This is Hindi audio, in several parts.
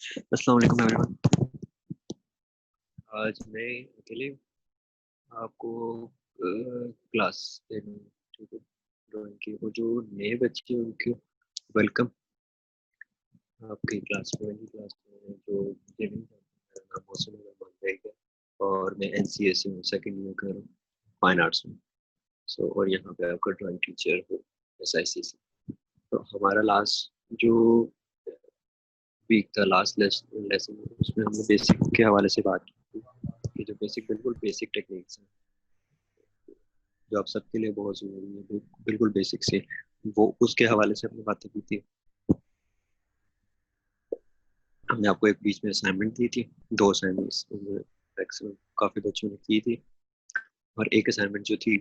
अस्सलाम वालेकुम एवरीवन। आज मैं अकेले आपको क्लास ड्राइंग की वो जो नए बच्चे हैं उनके वेलकम आपकी क्लास में क्लास में जो मुझे नहीं जानते, मेरा नाम मौसम है और मैं NCS से हूँ, सेकंड ईयर कर रहा हूँ फाइन आर्ट्स में। और यहाँ पे आपका ड्राइंग टीचर हो SIC से। तो हमारा लास्ट जो वीक था, लास्ट लेसन, उसमें हमने बेसिक के हवाले से बात की कि जो बेसिक बिल्कुल बेसिक टेक्निक्स हैं जो आप सबके लिए बहुत ज़रूरी है, बिल्कुल बेसिक से वो उसके हवाले से हमने बातें की थी। हमने आपको एक बीच में असाइनमेंट दी थी, 2 असाइनमेंट्स मैक्सिमम काफ़ी बच्चों ने की थी, और एक असाइनमेंट जो थी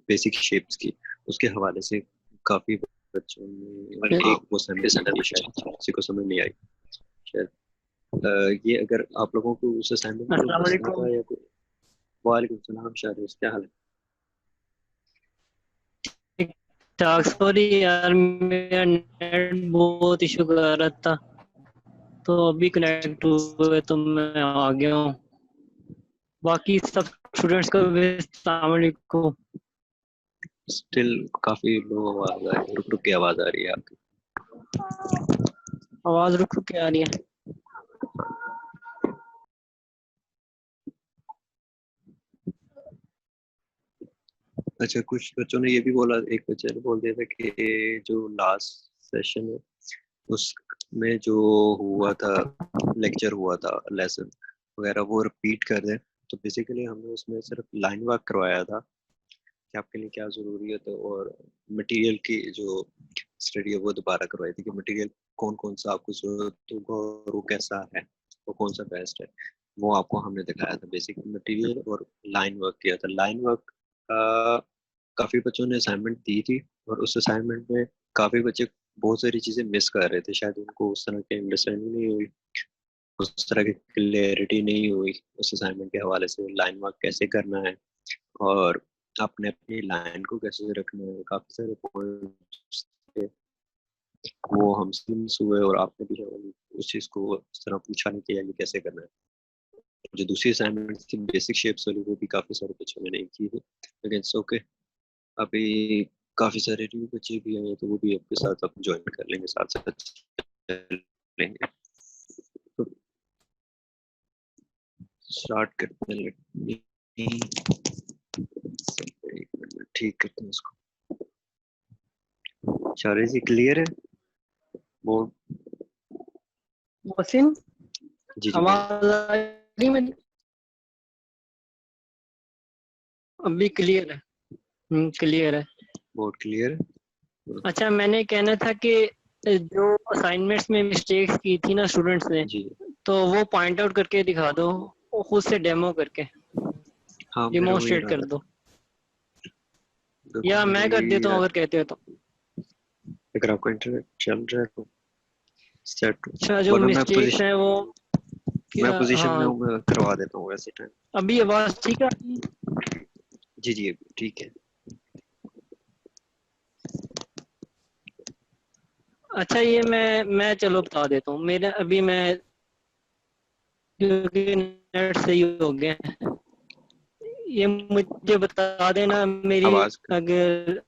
बेसिक शेप्स की, उसके हवाले से काफ़ी बच्चों ने, और एक वो असाइनमेंट शायद किसी को समझ नहीं आई शायद। ये अगर आप लोगों को उस असाइनमेंट में कोई अस्सलाम मसला वालेकुम। था या कोई। वालेकुम सलाम शायद, क्या हाल है? ठीक सॉरी यार, मेरा नेट बहुत इशू कर रहा था, तो अभी कनेक्ट हुए तो मैं आ गया हूँ। बाकी सब स्टूडेंट्स को भी अस्सलाम वालेकुम। स्टिल काफ़ी लो आवाज़ आ रही है, रुक रुक के आवाज़ आ रही है आपकी। आवाज़ रुक रुक के आ रही है। अच्छा, कुछ बच्चों ने ये भी बोला, एक बच्चे ने बोल दिया था कि जो लास्ट सेशन है उसमें जो हुआ था, लेक्चर हुआ था, लेसन वगैरह वो रिपीट कर दें। तो बेसिकली हमने उसमें सिर्फ लाइन वर्क करवाया था कि आपके लिए क्या ज़रूरी है, तो और मटेरियल की जो स्टडी है वो दोबारा करवाई थी कि मटेरियल कौन कौन सा आपको ज़रूरत होगा और वो कैसा है, वो कौन सा बेस्ट है, वो आपको हमने दिखाया था। बेसिक मटेरियल और लाइन वर्क किया था। लाइन वर्क काफ़ी बच्चों ने असाइनमेंट दी थी, और उस असाइनमेंट में काफ़ी बच्चे बहुत सारी चीज़ें मिस कर रहे थे, शायद उनको उस तरह की अंडरस्टैंडिंग नहीं हुई, उस तरह की क्लियरिटी नहीं हुई उस असाइनमेंट के हवाले से, लाइन वर्क कैसे करना है और आपने अपनी लाइन को कैसे रखना है। काफ़ी सारे पॉइंट्स थे वो हमसे मिस हुए, और आपने भी उस चीज़ को उस तरह पूछा नहीं कि ये कैसे करना है। जो दूसरी असाइनमेंट थी बेसिक शेप्स वाली, वो भी काफ़ी सारे बच्चों ने नहीं की थी, लेकिन इट्स ओके। अभी काफ़ी सारे न्यू बच्चे भी आए तो वो भी आपके साथ आप ज्वाइन कर लेंगे, साथ साथ लेंगे। तो स्टार्ट करते हैं। ठीक करते हैं इसको। सारे जी क्लियर है? बोर्ड? मोहसिन, जी जी बोलो। आवाज़ आ रही है मेरी? अभी क्लियर है। क्लियर है। बोर्ड क्लियर है? अच्छा, मैंने कहना था कि जो असाइनमेंट्स में मिस्टेक्स की थी ना स्टूडेंट्स ने, जी तो वो पॉइंट आउट करके दिखा दो, वो खुद से डेमो करके हाँ, मेरा वही डिमोन्स्ट्रेट कर इरादा दो, था। देखो या मेरा मैं कर यही देता हूँ इरादा, अगर कहते हो तो। अगर आपको इंटरनेट चल रहा है तो सेट, अच्छा, जो वरना मिस्टेक्स हैं वो मैं क्या? पोजीशन में हाँ, हूँ, मैं करवा देता हूँ वैसे टाइम। अभी आवाज़ ठीक आ रही है? जी जी ठीक है। अच्छा, ये मैं चलो बता देता हूँ। मेरा अभी मैं, क्योंकि नेट सही हो गया है, ये मुझे बता देना मेरी, आवाज अगर आवाज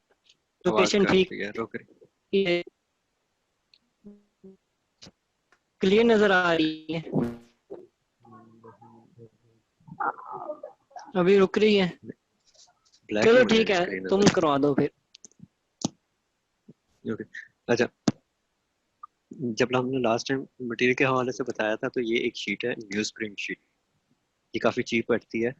लोकेशन काट ठीक रही है, रुक रही। है, क्लियर नजर आ रही है? अभी रुक रही है? ब्लैक ही चलो मुझे ठीक है, स्क्रीन तुम नजर। करवा दो फिर। ओके। अच्छा, जब हमने लास्ट टाइम मटेरियल के हवाले से बताया था, तो ये एक शीट है, न्यूज़ प्रिंट शीट। ये काफ़ी चीप पड़ती है।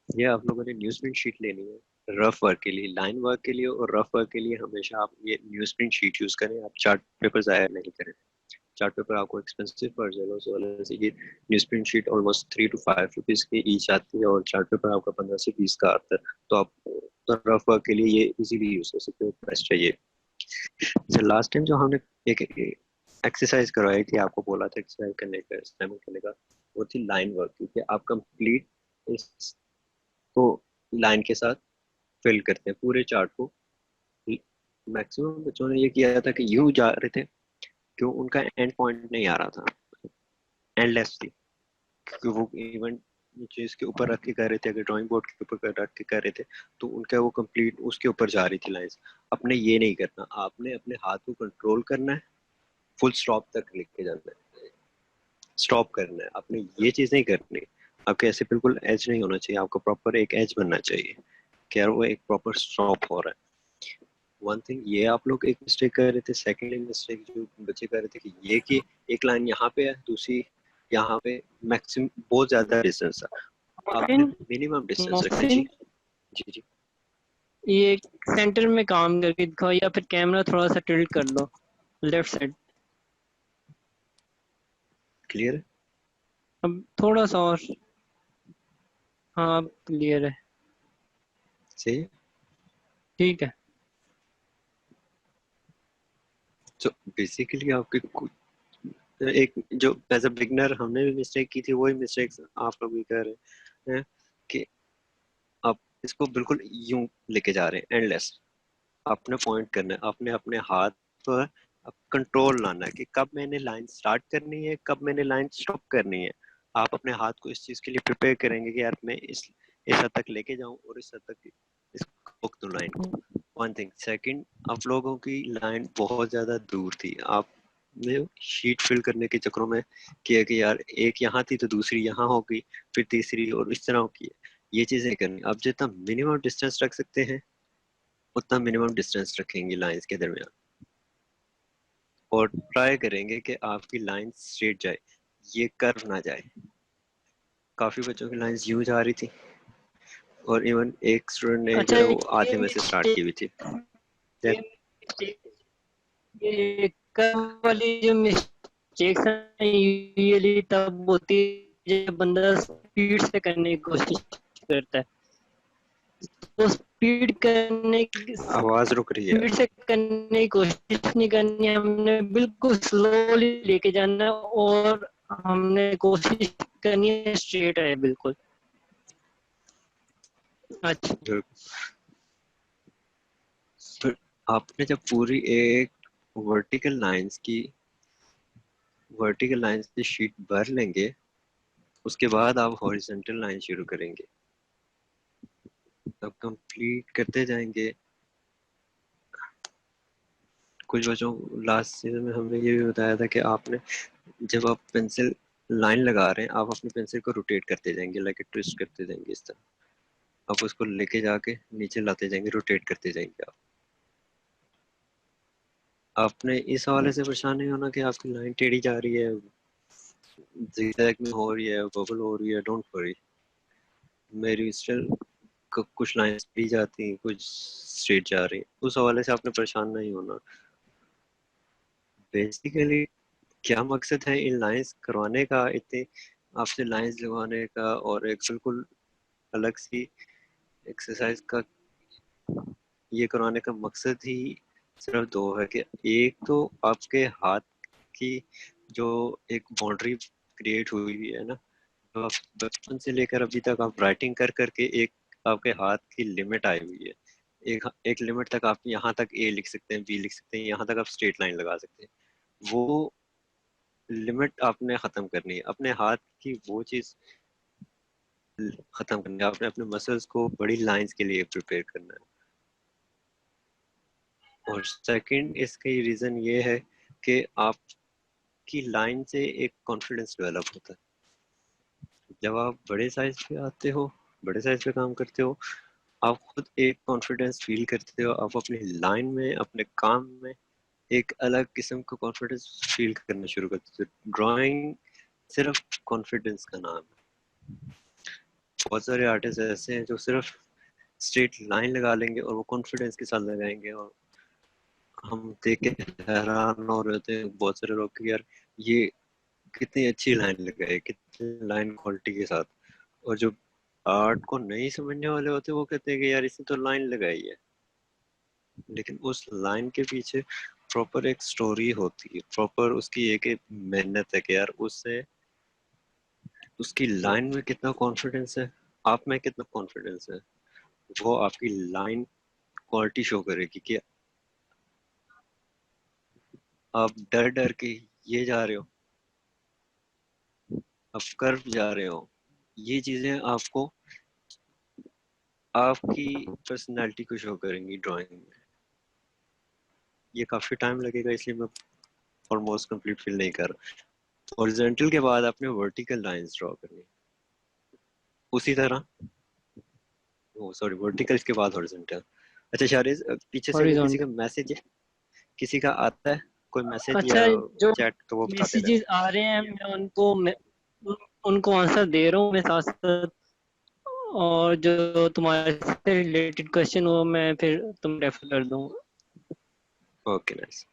ये आप लोगों ने न्यूज़ प्रिंट शीट लेनी है रफ वर्क के लिए, लाइन वर्क के लिए और रफ वर्क के लिए हमेशा आप ये न्यूज़ प्रिंट शीट यूज़ करें। आप चार्ट पेपर ज़ाया नहीं करें। चार्ट पेपर आपको एक्सपेंसिव पड़ जाएगा, उस वजह से ये news print sheet almost ₹3 to ₹5 की ईच आती है, और चार्ट पेपर आपका 15 से 20 का आता है। तो आप तो रफ वर्क के लिए ये इजीली यूज़ कर सकते हो, बेस्ट है ये। लास्ट टाइम जो हमने एक एक्सरसाइज करवाई थी, आपको बोला था एक्सरसाइज करने का, स्टेमिंग करने का, वो थी लाइन वर्क, क्योंकि आप कंप्लीट इसको लाइन के साथ फिल करते हैं पूरे चार्ट को। मैक्सिमम बच्चों ने ये किया था कि यूं जा रहे थे, क्यों उनका एंड पॉइंट नहीं आ रहा था। एंडलेस थी, क्योंकि वो इवन चीज के ऊपर रख के कर रहे थे, अगर ड्राइंग बोर्ड के ऊपर रख के कर रहे थे तो उनका वो कंप्लीट उसके ऊपर जा रही थी लाइंस। आपने ये नहीं करना, आपने अपने हाथ को कंट्रोल करना है, फुल स्टॉप तक लेके जाना है, स्टॉप करना है, आपने ये चीज नहीं करनी। आपके ऐसे बिल्कुल एज नहीं होना चाहिए, आपका प्रॉपर एक एज बनना चाहिए कि यार वो एक प्रॉपर स्टॉप हो रहा है। वन थिंग ये आप लोग एक मिस्टेक कर रहे थे, सेकेंडली मिस्टेक जो बच्चे कर रहे थे कि ये कि एक लाइन यहाँ पे है, दूसरी यहाँ पे, मैक्सिमम बहुत ज्यादा डिस्टेंस है, आपने मोहसिन, मिनिमम डिस्टेंस रखना है। मोहसिन, जी जी जी। ये सेंटर में काम करके दिखाओ या फिर कैमरा थोड़ा सा टिल्ट कर लो लेफ्ट साइड। क्लियर है? अब थोड़ा सा और। हाँ अब क्लियर है। सही है। ठीक है। तो बेसिकली आपके एक जो एज अ बिगनर हमने भी मिस्टेक की थी, वही मिस्टेक्स आप लोग भी कर रहे हैं कि आप इसको बिल्कुल यूं लेके जा रहे हैं एंडलेस। आपने पॉइंट करना है, आपने अपने हाथ पर कंट्रोल लाना है कि कब मैंने लाइन स्टार्ट करनी है, कब मैंने लाइन स्टॉप करनी है। आप अपने हाथ को इस चीज के लिए प्रिपेयर करेंगे कि यार मैं इस हद तक लेके जाऊं और इस हद तक इसको रोक दूं लाइन को। One thing. सेकंड, आप लोगों की लाइन बहुत ज्यादा दूर थी, आपने शीट फिल करने के चक्करों में किया कि यार एक यहाँ थी तो दूसरी यहाँ होगी, फिर तीसरी, और इस तरह होगी। ये चीजें करनी, आप जितना मिनिमम डिस्टेंस रख सकते हैं उतना मिनिमम डिस्टेंस रखेंगे लाइंस के दरमियान, और ट्राई करेंगे कि आपकी लाइन स्ट्रेट जाए, ये कर्व ना जाए। काफी बच्चों की लाइंस यूं जा रही थी, और इवन एक स्टूडेंट ने जो अच्छा है वो ये आधे में से स्टार्ट की मिस्टेक, हुई थी। ये मिस्टेक, ये कर्व वाली जो मिस्टेक्स हैं यूजुअली तब होती है जब बंदा स्पीड से करने की कोशिश करता है। तो आवाज रुक रही है। स्पीड से करने की कोशिश नहीं करनी है, हमने बिल्कुल स्लोली लेके जाना है और हमने कोशिश करनी है स्ट्रेट है बिल्कुल। अच्छा। फिर आपने जब पूरी एक वर्टिकल लाइंस की शीट भर लेंगे, उसके बाद आप हॉरिजॉन्टल लाइन शुरू करेंगे, तब कंप्लीट करते जाएंगे। कुछ बच्चों, लास्ट सीजन में हमने ये भी बताया था कि आपने जब आप पेंसिल लाइन लगा रहे हैं, आप अपनी पेंसिल को रोटेट करते जाएंगे, लाइक ट्विस्ट करते जाएंगे इस तरह। आप उसको लेके जाके नीचे लाते जाएंगे, रोटेट करते जाएंगे आप। आपने इस हवाले से परेशान नहीं होना कि आपकी लाइन टेढ़ी जा रही है, zigzag में हो रही है, बबल हो रही है। डोंट वरी, मेरी स्टिल कुछ लाइन टेढ़ी जाती हैं, कुछ स्ट्रेट जा रही हैं, उस हवाले से आपने परेशान नहीं होना। बेसिकली क्या मकसद है इन लाइंस करवाने का, इतने आपसे लाइंस लगवाने का, और एक बिल्कुल अलग सी एक्सरसाइज का ये करवाने का मकसद ही सिर्फ दो है कि एक तो आपके हाथ की जो एक बाउंड्री क्रिएट हुई हुई है ना, तो आप बचपन से लेकर अभी तक आप राइटिंग कर करके एक आपके हाथ की लिमिट आई हुई है। एक एक लिमिट तक आप यहाँ तक ए लिख सकते हैं, बी लिख सकते हैं, यहाँ तक आप स्ट्रेट लाइन लगा सकते हैं। वो लिमिट आपने खत्म करनी है, अपने हाथ की वो चीज खत्म करनी है, आपने अपने मसल्स को बड़ी लाइंस के लिए प्रिपेयर करना है। और सेकंड इसका रीजन ये है कि आपकी लाइन से एक कॉन्फिडेंस डेवलप होता है। जब आप बड़े साइज पे आते हो, बड़े साइज पे काम करते हो, आप खुद एक कॉन्फिडेंस फील करते हो, आप अपनी लाइन में, अपने काम में एक अलग किस्म का कॉन्फिडेंस फील करना शुरू करते हो। ड्राइंग सिर्फ कॉन्फिडेंस का नाम है। बहुत सारे आर्टिस्ट ऐसे हैं जो सिर्फ स्ट्रेट लाइन लगा लेंगे और वो कॉन्फिडेंस के साथ लगाएंगे, और हम देख के हैरान हो रहे थे बहुत सारे लोग कि यार ये कितनी अच्छी लाइन लगाए, कितनी लाइन क्वालिटी के साथ। और जो आर्ट को नहीं समझने वाले होते वो कहते हैं कि यार इसने तो लाइन लगाई है, लेकिन उस लाइन के पीछे प्रॉपर एक स्टोरी होती है, प्रॉपर उसकी एक मेहनत है कि यार उससे उसकी लाइन में कितना कॉन्फिडेंस है, आप में कितना कॉन्फिडेंस है, वो आपकी लाइन क्वालिटी शो करेगी कि आप डर डर के ये जा रहे हो, आप कर्व जा रहे हो, ये चीजें आपको आपकी पर्सनालिटी को शो करेंगी ड्राइंग में। ये काफी टाइम लगेगा, इसलिए मैं ऑलमोस्ट कंप्लीट फील नहीं कर रहा। हॉरिजॉन्टल के बाद आपने वर्टिकल लाइंस ड्रॉ करनी है, उसी तरह। ओ सॉरी, वर्टिकल के बाद हॉरिजॉन्टल। अच्छा शारिज, पीछे से अगर किसी हॉरिजॉन्टल। का मैसेज है, किसी का आता है कोई मैसेज या अच्छा, जो चैट, तो वो बता देना। मैसेजेस आ रहे हैं उनको आंसर दे रहा हूँ मैं साथ साथ। और जो तुम्हारे से रिलेटेड क्वेश्चन हो मैं फिर तुम रेफर कर दूंगा। Okay nice.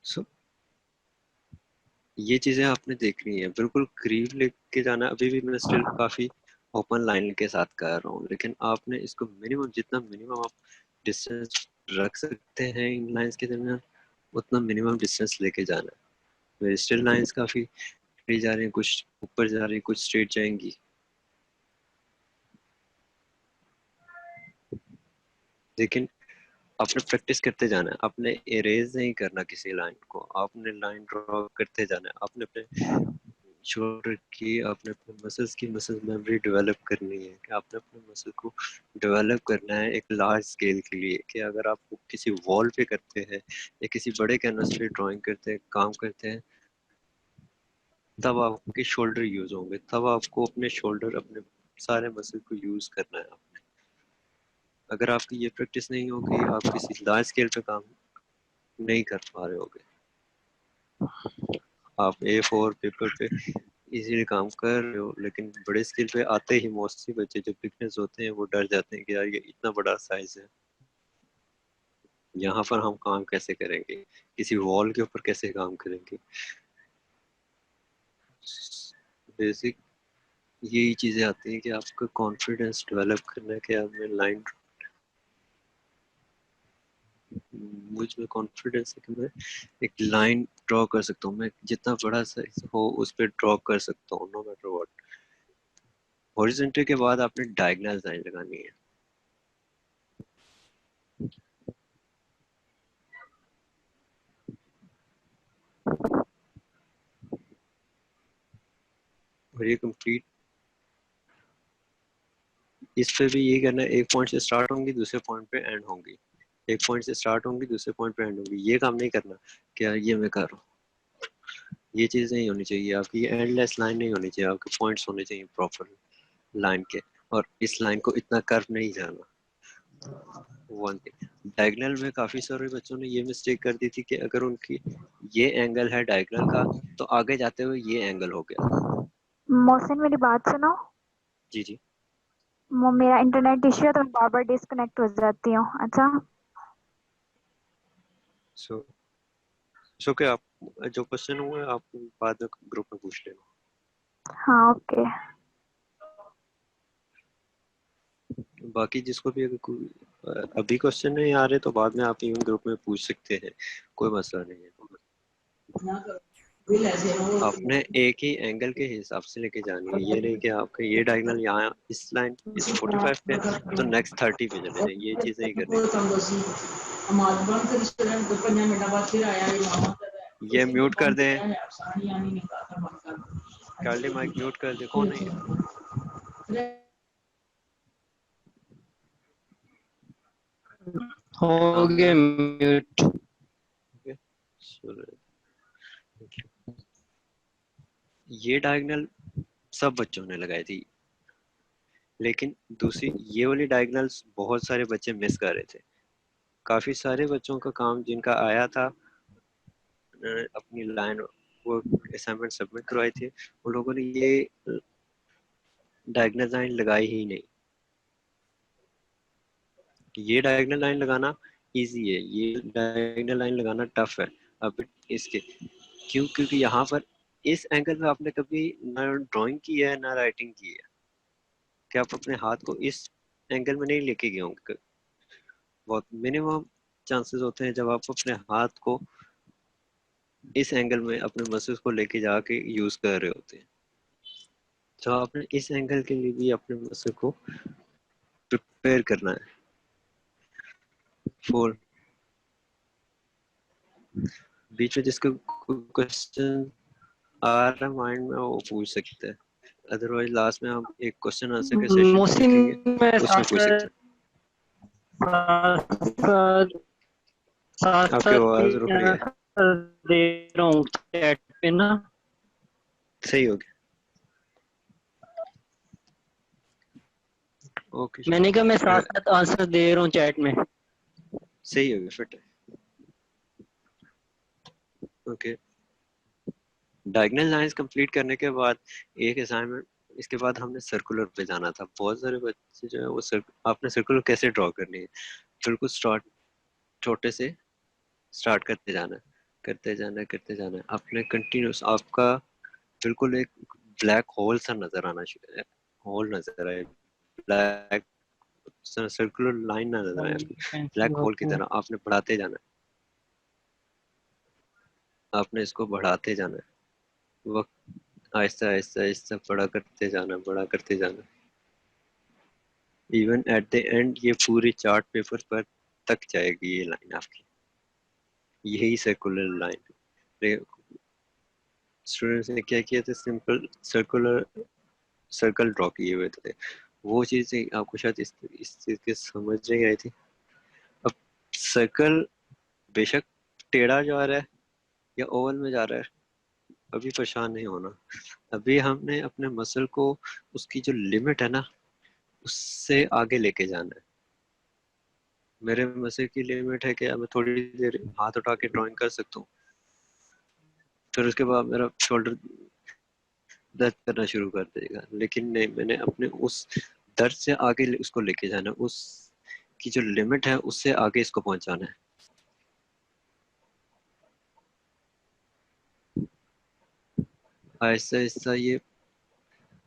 सो ये चीजें आपने देखनी है, बिल्कुल करीब लेके जाना। अभी भी मैं स्टिल काफी ओपन लाइन के साथ कर रहा हूँ, लेकिन आपने इसको मिनिमम, जितना मिनिमम आप डिस्टेंस रख सकते हैं इन लाइंस के दरमियान, उतना मिनिमम डिस्टेंस लेके जाना है। मेरी स्टिल लाइंस काफी फ्री जा रही हैं, कुछ ऊपर जा रही हैं, कुछ स्ट्रेट जाएंगी। लेकिन आपने प्रैक्टिस करते जाना है, आपने इरेज नहीं करना किसी लाइन को, आपने लाइन ड्रॉ करते जाना है। आपने अपने शोल्डर की, आपने अपने मसल्स की मसल मेमोरी डेवलप करनी है, कि आपने अपने मसल को डेवलप करना है एक लार्ज स्केल के लिए। कि अगर आप किसी वॉल पे करते हैं या किसी बड़े कैनवस पे ड्राइंग करते हैं, काम करते हैं, तब आपके शोल्डर यूज होंगे, तब आपको अपने शोल्डर, अपने सारे मसल को यूज करना है। अगर आपकी ये प्रैक्टिस नहीं होगी, आप किसी लार्ज स्केल पे काम नहीं कर पा रहे होगे। आप A4 पेपर पे इजीली काम कर रहे हो, लेकिन बड़े स्केल पे आते ही मोस्टली बच्चे जो बिगनर्स होते हैं वो डर जाते हैं कि यार ये इतना बड़ा साइज है, यहाँ पर हम काम कैसे करेंगे, किसी वॉल के ऊपर कैसे काम करेंगे। बेसिक यही चीजें आती हैं कि आपका कॉन्फिडेंस डेवलप करना है, कि आप में लाइन, मुझ में कॉन्फिडेंस है कि मैं एक लाइन ड्रॉ कर सकता हूँ, मैं जितना बड़ा साइज हो उस पर ड्रॉ कर सकता हूँ, नो मैटर व्हाट। हॉरिजॉन्टल के बाद आपने डायगोनल लाइन लगानी है। और ये कंप्लीट, इस पे भी यही करना है, एक पॉइंट से स्टार्ट होंगी दूसरे पॉइंट पे एंड होंगी, एक पॉइंट से स्टार्ट होंगी दूसरे पॉइंट पे एंड होंगी। ये काम नहीं करना कि यार ये मैं कर रहा हूँ, ये चीज़ नहीं होनी चाहिए आपकी। ये एंडलेस लाइन नहीं होनी चाहिए, आपके पॉइंट्स होने चाहिए प्रॉपर लाइन के। और इस लाइन को इतना कर्व नहीं जाना। वन थिंग, डायगोनल में काफ़ी सारे बच्चों ने ये मिस्टेक कर दी थी कि अगर उनकी ये एंगल है डायगोनल का, तो आगे जाते हुए ये एंगल हो गया। मोहसिन मेरी बात सुनो। जी जी। वो मेरा इंटरनेट इश्यू है तो मैं बार बार डिस्कनेक्ट हो जाती हूँ। अच्छा सो सो क्या आप, जो क्वेश्चन हुए आप बाद में ग्रुप में पूछ लेना। हाँ ओके। बाकी जिसको भी अगर कोई अभी क्वेश्चन नहीं आ रहे तो बाद में आप इवन ग्रुप में पूछ सकते हैं, कोई मसला नहीं है। आपने एक ही एंगल के हिसाब से लेके जानी है, ये नहीं कि आपका ये डायगोनल यहाँ इस लाइन इस 45 पे तो नेक्स्ट 30 पे चले जाए, ये चीज नहीं करनी चाहिए। ये म्यूट कर दें, कार्ली माइक म्यूट कर दे, कौन है ये? हो आमना। गया म्यूट। Okay, ये डायगोनल सब बच्चों ने लगाई थी, लेकिन दूसरी ये वाली डायगोनल्स बहुत सारे बच्चे मिस कर रहे थे। काफी सारे बच्चों का काम जिनका आया था, अपनी लाइन वो असाइनमेंट सबमिट करवाई थी, उन लोगों ने ये डायगोनल लाइन लगाई ही नहीं। ये डायगोनल लाइन लगाना इजी है, ये डायगोनल लाइन लगाना टफ है। अब इसके क्यों? क्योंकि यहाँ पर इस एंगल में आपने कभी ना ड्राइंग की है ना राइटिंग की है, कि आप अपने हाथ को इस एंगल में नहीं लेके गए होंगे। बहुत मिनिमम चांसेस होते हैं जब आप अपने हाथ को इस एंगल में अपने मसल्स को लेके जाके यूज कर रहे होते हैं। तो आपने इस एंगल के लिए भी अपने मसल को प्रिपेयर करना है। फोर बीच में जिसको क्वेश्चन आ रहा माइंड में वो पूछ सकते हैं, अदरवाइज लास्ट में हम एक क्वेश्चन आंसर का सेशन मोहसिन रखेंगे, मैं उसमें पूछ सकते हैं। साथ आपकी साथ आवाज रुक रही है। दे रहा हूँ चैट पे ना। सही हो गया, ओके मैंने कहा मैं साथ साथ आंसर दे रहा हूँ चैट में। सही हो गया, फिट है। ओके, डायगोनल लाइंस कंप्लीट करने के बाद एक असाइनमेंट, इसके बाद हमने सर्कुलर पे जाना था। बहुत सारे बच्चे जो है वो आपने सर्कुलर कैसे ड्रॉ करनी है, बिल्कुल स्टार्ट छोटे से स्टार्ट करते जाना है, करते जाना है, करते जाना है। आपने कंटिन्यूस, आपका बिल्कुल एक ब्लैक होल सा नजर आना शुरू, होल नजर आए, ब्लैक सर्कुलर लाइन ना नजर आए आपकी, पेंसिल ब्लैक होल की तरह आपने बढ़ाते जाना है, आपने इसको बढ़ाते जाना है, वक्त आहिस्ता आहिस्ता आहिस्ता बड़ा करते जाना, बड़ा करते जाना। इवन एट द एंड ये पूरी चार्ट पेपर पर तक जाएगी ये लाइन आपकी, यही सर्कुलर लाइन। स्टूडेंट्स ने क्या किया था, सिंपल सर्कुलर सर्कल ड्रॉ किए हुए थे, वो चीज़ें आपको शायद इस चीज़ की समझ नहीं आई थी। अब सर्कल बेशक टेढ़ा जा रहा है या ओवल में जा रहा है, अभी परेशान नहीं होना। अभी हमने अपने मसल को उसकी जो लिमिट है ना उससे आगे लेके जाना है। मेरे मसल की लिमिट है कि मैं थोड़ी देर हाथ उठा के ड्राइंग कर सकता हूँ, फिर उसके बाद मेरा शोल्डर दर्द करना शुरू कर देगा, लेकिन नहीं, मैंने अपने उस दर्द से आगे उसको लेके जाना है, उस की जो लिमिट है उससे आगे इसको पहुंचाना है। आहिस्ता आहिस्ता ये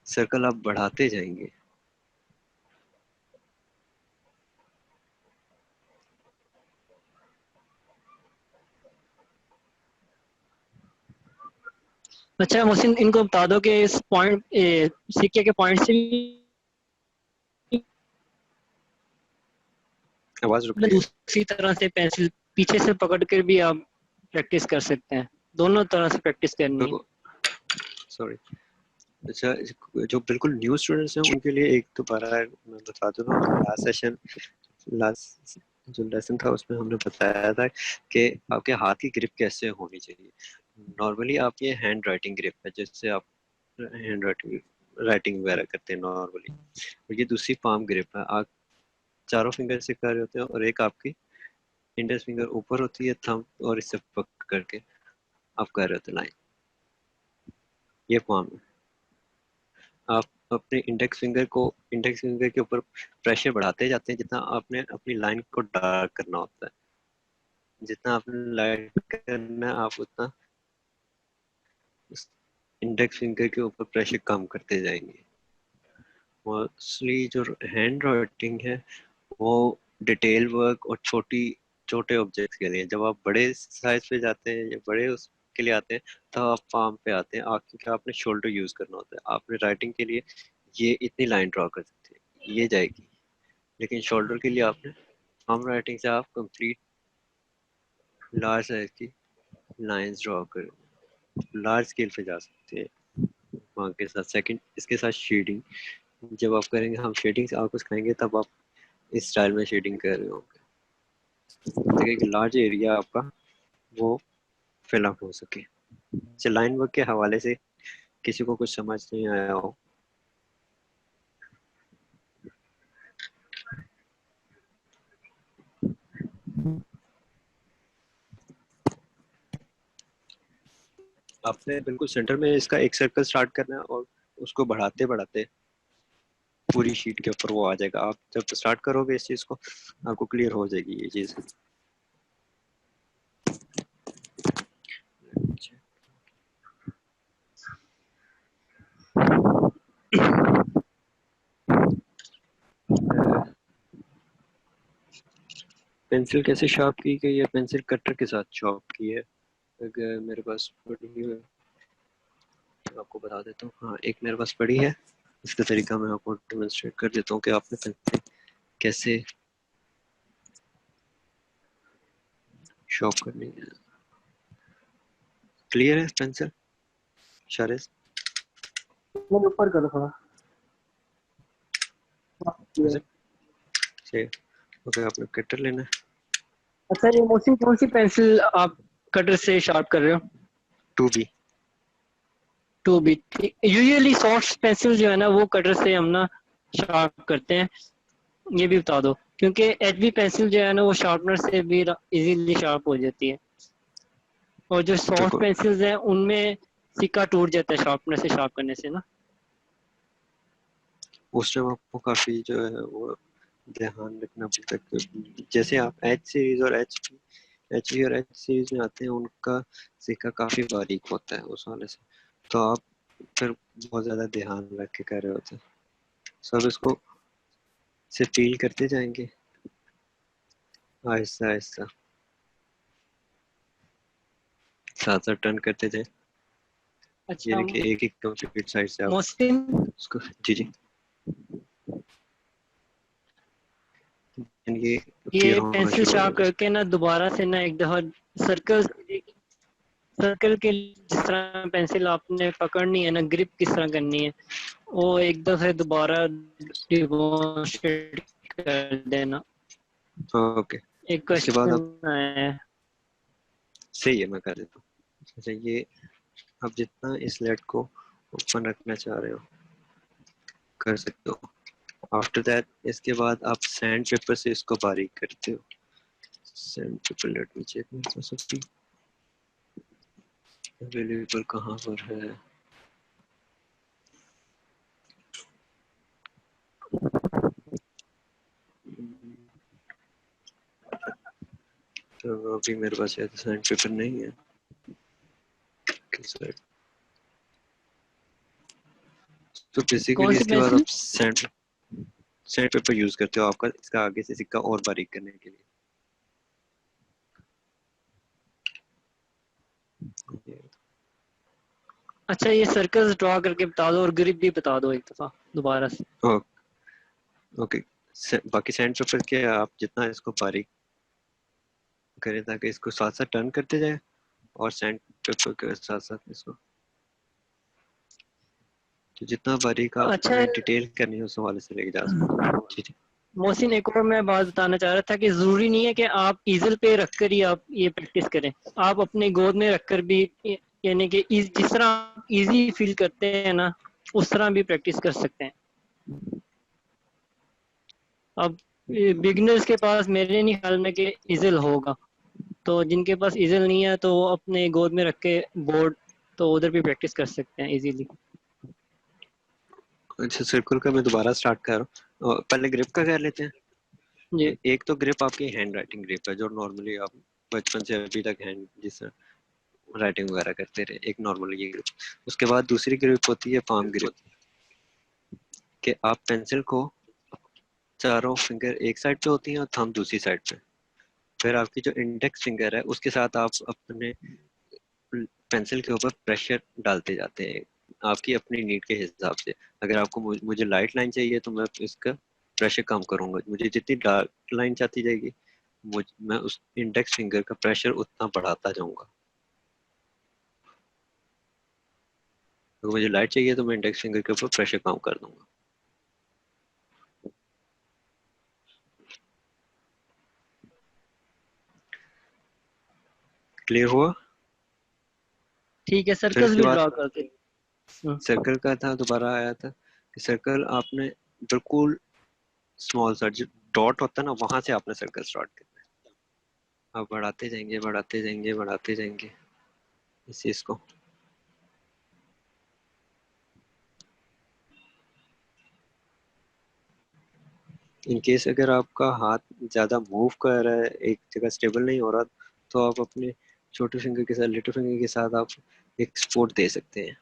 सर्कल आप बढ़ाते जाएंगे। अच्छा मोहसिन, इनको बता दो कि इस पॉइंट सिक्के के पॉइंट से आवाज रुक रही है। दूसरी तरह से पेंसिल पीछे से पकड़ कर भी आप प्रैक्टिस कर सकते हैं। दोनों तरह से प्रैक्टिस करनी है। सॉरी। अच्छा, जो बिल्कुल न्यू स्टूडेंट्स हैं उनके लिए एक दोबारा मैं बता दूंगा, लास्ट सेशन, लास्ट जो लेसन था उसमें हमने बताया था कि आपके हाथ की ग्रिप कैसे होनी चाहिए। नॉर्मली आप ये हैंड राइटिंग ग्रिप है, जिससे आप हैंड राइटिंग राइटिंग वगैरह करते हैं नॉर्मली, और ये दूसरी पाम ग्रिप है। आप चारों फिंगर से कर रहे होते हैं और एक आपकी इंडेक्स फिंगर ऊपर होती है थंब, और इससे पकड़ करके आप कर रहे होते हैं लाइन, ये पाम है। आप अपने इंडेक्स फिंगर के ऊपर प्रेशर बढ़ाते जाते हैं जितना आपने अपनी लाइन को डार्क करना होता है, जितना आपने लाइट करना है आप उतना इंडेक्स फिंगर के ऊपर प्रेशर कम करते जाएंगे। मोस्टली जो हैंड राइटिंग है वो डिटेल वर्क और छोटी छोटे ऑब्जेक्ट्स के लिए, जब आप बड़े साइज पे जाते हैं या बड़े उसके लिए आते हैं तब आप पाम पे आते हैं, क्योंकि आपने शोल्डर यूज करना होता है। आपने राइटिंग के लिए ये इतनी लाइन ड्रॉ कर सकते हैं, ये जाएगी, लेकिन शोल्डर के लिए आपने पाम राइटिंग से आप कंप्लीट लार्ज साइज की लाइंस ड्रॉ कर लार्ज स्केल पे जा सकते हैं। वहाँ के साथ सेकंड इसके साथ शेडिंग, जब आप करेंगे, हम शेडिंग से आपको सिखाएंगे तब आप इस स्टाइल में शेडिंग कर रहे होंगे, ताकि एक लार्ज एरिया आपका वो फिल अप हो सके। लाइन वर्क के हवाले से किसी को कुछ समझ नहीं आया हो? आपने बिल्कुल सेंटर में इसका एक सर्कल स्टार्ट करना है और उसको बढ़ाते बढ़ाते पूरी शीट के ऊपर वो आ जाएगा। आप जब स्टार्ट करोगे इस चीज को, आपको क्लियर हो जाएगी ये चीज। पेंसिल कैसे शार्प की गई है? पेंसिल कटर के साथ शार्प की है। अगर मेरे पास पड़ी है, आपको बता देता हूँ। हाँ, एक मेरे पास पड़ी है, इसका तरीका मैं आपको डेमोन्स्ट्रेट कर देता हूँ कि आपने पेंसिल कैसे शार्प करनी है। क्लियर है पेंसिल शारिस? मैं ऊपर करो थोड़ा। सही। ओके, आपने कटर लेना है। अच्छा, ये मोस्टली कौन सी पेंसिल आप कटर से शार्प कर रहे हो? 2B। 2B। Usually soft pencil जो है ना वो कटर से हम ना शार्प करते हैं, ये भी बता दो, क्योंकि HB पेंसिल जो है ना वो शार्पनर से भी इजीली शार्प हो जाती है, और जो सॉफ्ट देखो, पेंसिल्स हैं उनमें सिक्का टूट जाता है शार्पनर से शार्प करने से ना। उस टाइम आपको काफी जो है वो ध्यान रखना पड़ता है। जैसे आप एच सीरीज और एच और एच सीरीज में आते हैं, उनका सिक्का काफी बारीक होता है उस वाले से, तो आप फिर बहुत ज्यादा ध्यान रख के कर रहे होते हैं। सब इसको से फील करते जाएंगे आहिस्ता आहिस्ता, साथ साथ टर्न करते जाए, अच्छा यानी कि एक एक कंप्लीट साइड से आप मोहसिन, उसको। जी जी, यानी ये क्लियर ये होना पेंसिल शुरू हो शार्प जाएगा। करके ना दोबारा से ना एक दफा सर्कल सर्कल के जिस तरह पेंसिल आपने पकड़नी है ना, ग्रिप किस तरह करनी है, वो एक दफे दोबारा डिमॉन्स्ट्रेट कर देना। ओके, एक इसके बाद आप, क्वेश्चन आया है। सही है, मैं कर देता हूँ। अच्छा, ये आप जितना इस लेड को ओपन रखना चाह रहे हो कर सकते हो। आफ्टर दैट, इसके बाद आप सैंड पेपर से इसको बारीक करते हो। Sand paper, let me check मेरे पास अभी अवेलेबल कहाँ पर है। तो अभी मेरे पास शायद सैंड पेपर नहीं है। तो कौन बेसिकली सी इसके बाद पेंसिल? आप सैंड सैंड पेपर यूज करते हो आपका इसका आगे से सिक्का और बारीक करने के लिए। अच्छा, ये सर्कल्स ड्रॉ करके बता दो और ग्रिप भी बता दो एक दफा दोबारा से। ओके, बाकी सैंड पेपर के आप जितना इसको बारीक करें ताकि इसको साथ साथ टर्न करते जाए, और सैंड पेपर के साथ साथ इसको, तो जितना बारीक अच्छा आपने डिटेल करनी है उस हवाले से लेके जा सकते हो। जी जी। मोहसिन, एक और मैं बात बताना चाह रहा था कि जरूरी नहीं है कि आप ईजल पे रखकर ही आप ये प्रैक्टिस करें, आप अपने गोद में रखकर भी यानी कि जिस तरह आप इजी फील करते हैं ना उस तरह भी प्रैक्टिस कर सकते हैं। अब बिगिनर्स के पास मेरे नहीं ख्याल में कि ईजल होगा, तो जिनके पास ईजल नहीं है तो वो अपने गोद में रख के बोर्ड तो उधर भी प्रैक्टिस कर सकते हैं इजीली। अच्छा, सर्कल का मैं दोबारा स्टार्ट कर रहा हूँ। पहले ग्रिप का कर लेते हैं। जी। एक तो ग्रिप आपकी हैंड राइटिंग ग्रिप है, जो नॉर्मली आप बचपन से अभी तक हैंड जिस राइटिंग वगैरह करते रहे, एक नॉर्मल ये ग्रिप। उसके बाद दूसरी ग्रिप होती है पाम ग्रिप, कि आप पेंसिल को, चारों फिंगर एक साइड पे होती हैं और थंब दूसरी साइड पे, फिर आपकी जो इंडेक्स फिंगर है उसके साथ आप अपने पेंसिल के ऊपर प्रेशर डालते जाते हैं आपकी अपनी नीड के हिसाब से। अगर आपको मुझे लाइट लाइन चाहिए तो मैं इसका प्रेशर कम करूंगा, मुझे जितनी डार्क लाइन चाहती जाएगी मैं उस इंडेक्स फिंगर का प्रेशर उतना बढ़ाता जाऊंगा। अगर मुझे लाइट चाहिए तो मैं इंडेक्स फिंगर के ऊपर प्रेशर कम कर दूंगा। क्लियर हुआ? ठीक है, फिर सर्कल्स इसके भी बाद ड्रॉ करके। सर्कल का था, दोबारा आया था कि सर्कल आपने बिल्कुल स्मॉल सा जो डॉट होता है ना, वहां से आपने सर्कल स्टार्ट करना है। आप बढ़ाते जाएंगे बढ़ाते जाएंगे बढ़ाते जाएंगे इस चीज को। इन केस अगर आपका हाथ ज्यादा मूव कर रहा है, एक जगह स्टेबल नहीं हो रहा, तो आप अपने छोटे फिंगर के साथ, लिटिल फिंगर के साथ आप एक सपोर्ट दे सकते हैं।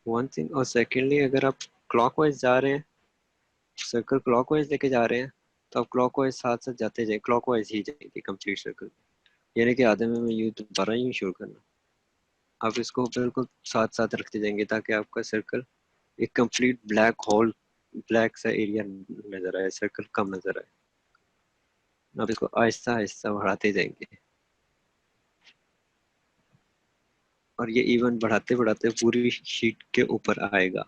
वन थिंग, और सेकेंडली अगर आप क्लॉकवाइज जा रहे हैं, सर्कल क्लॉकवाइज लेके जा रहे हैं, तो आप क्लॉकवाइज साथ साथ जाते जाए, क्लॉकवाइज ही जाएंगे कंप्लीट सर्कल, यानी कि आधे में यूं दोबारा यूं शुरू करना। आप इसको बिल्कुल साथ साथ रखते जाएंगे ताकि आपका सर्कल एक कंप्लीट ब्लैक होल, ब्लैक सा एरिया नजर आए, सर्कल कम नजर आए। आप इसको आहिस्ता आहिस्ता बढ़ाते जाएंगे। और ये इवन बढ़ाते बढ़ाते पूरी शीट के ऊपर आएगा।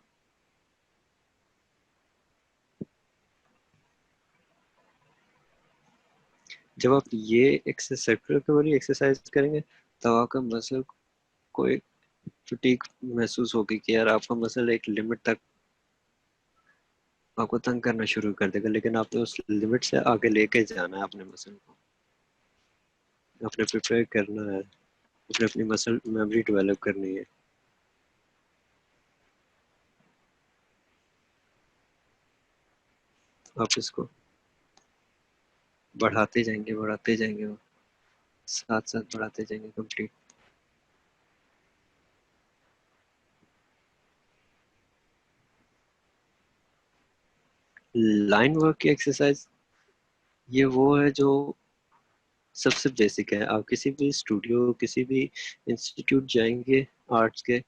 जब आप ये एक्सरसाइज सर्कुलर एक्सरसाइज करेंगे तब आपका मसल को एक फटीग महसूस होगी कि यार आपका मसल एक लिमिट तक आपको तंग करना शुरू कर देगा, लेकिन आपने उस लिमिट से आगे लेके जाना है अपने मसल को, अपने प्रिपेयर करना है, अपनी मसल मेमोरी डेवलप करनी है। आप इसको बढ़ाते जाएंगे साथ साथ बढ़ाते जाएंगे कंप्लीट। लाइन वर्क की एक्सरसाइज ये वो है जो सबसे बेसिक है। आप किसी भी स्टूडियो किसी भी इंस्टीट्यूट जाएंगे आर्ट्स के,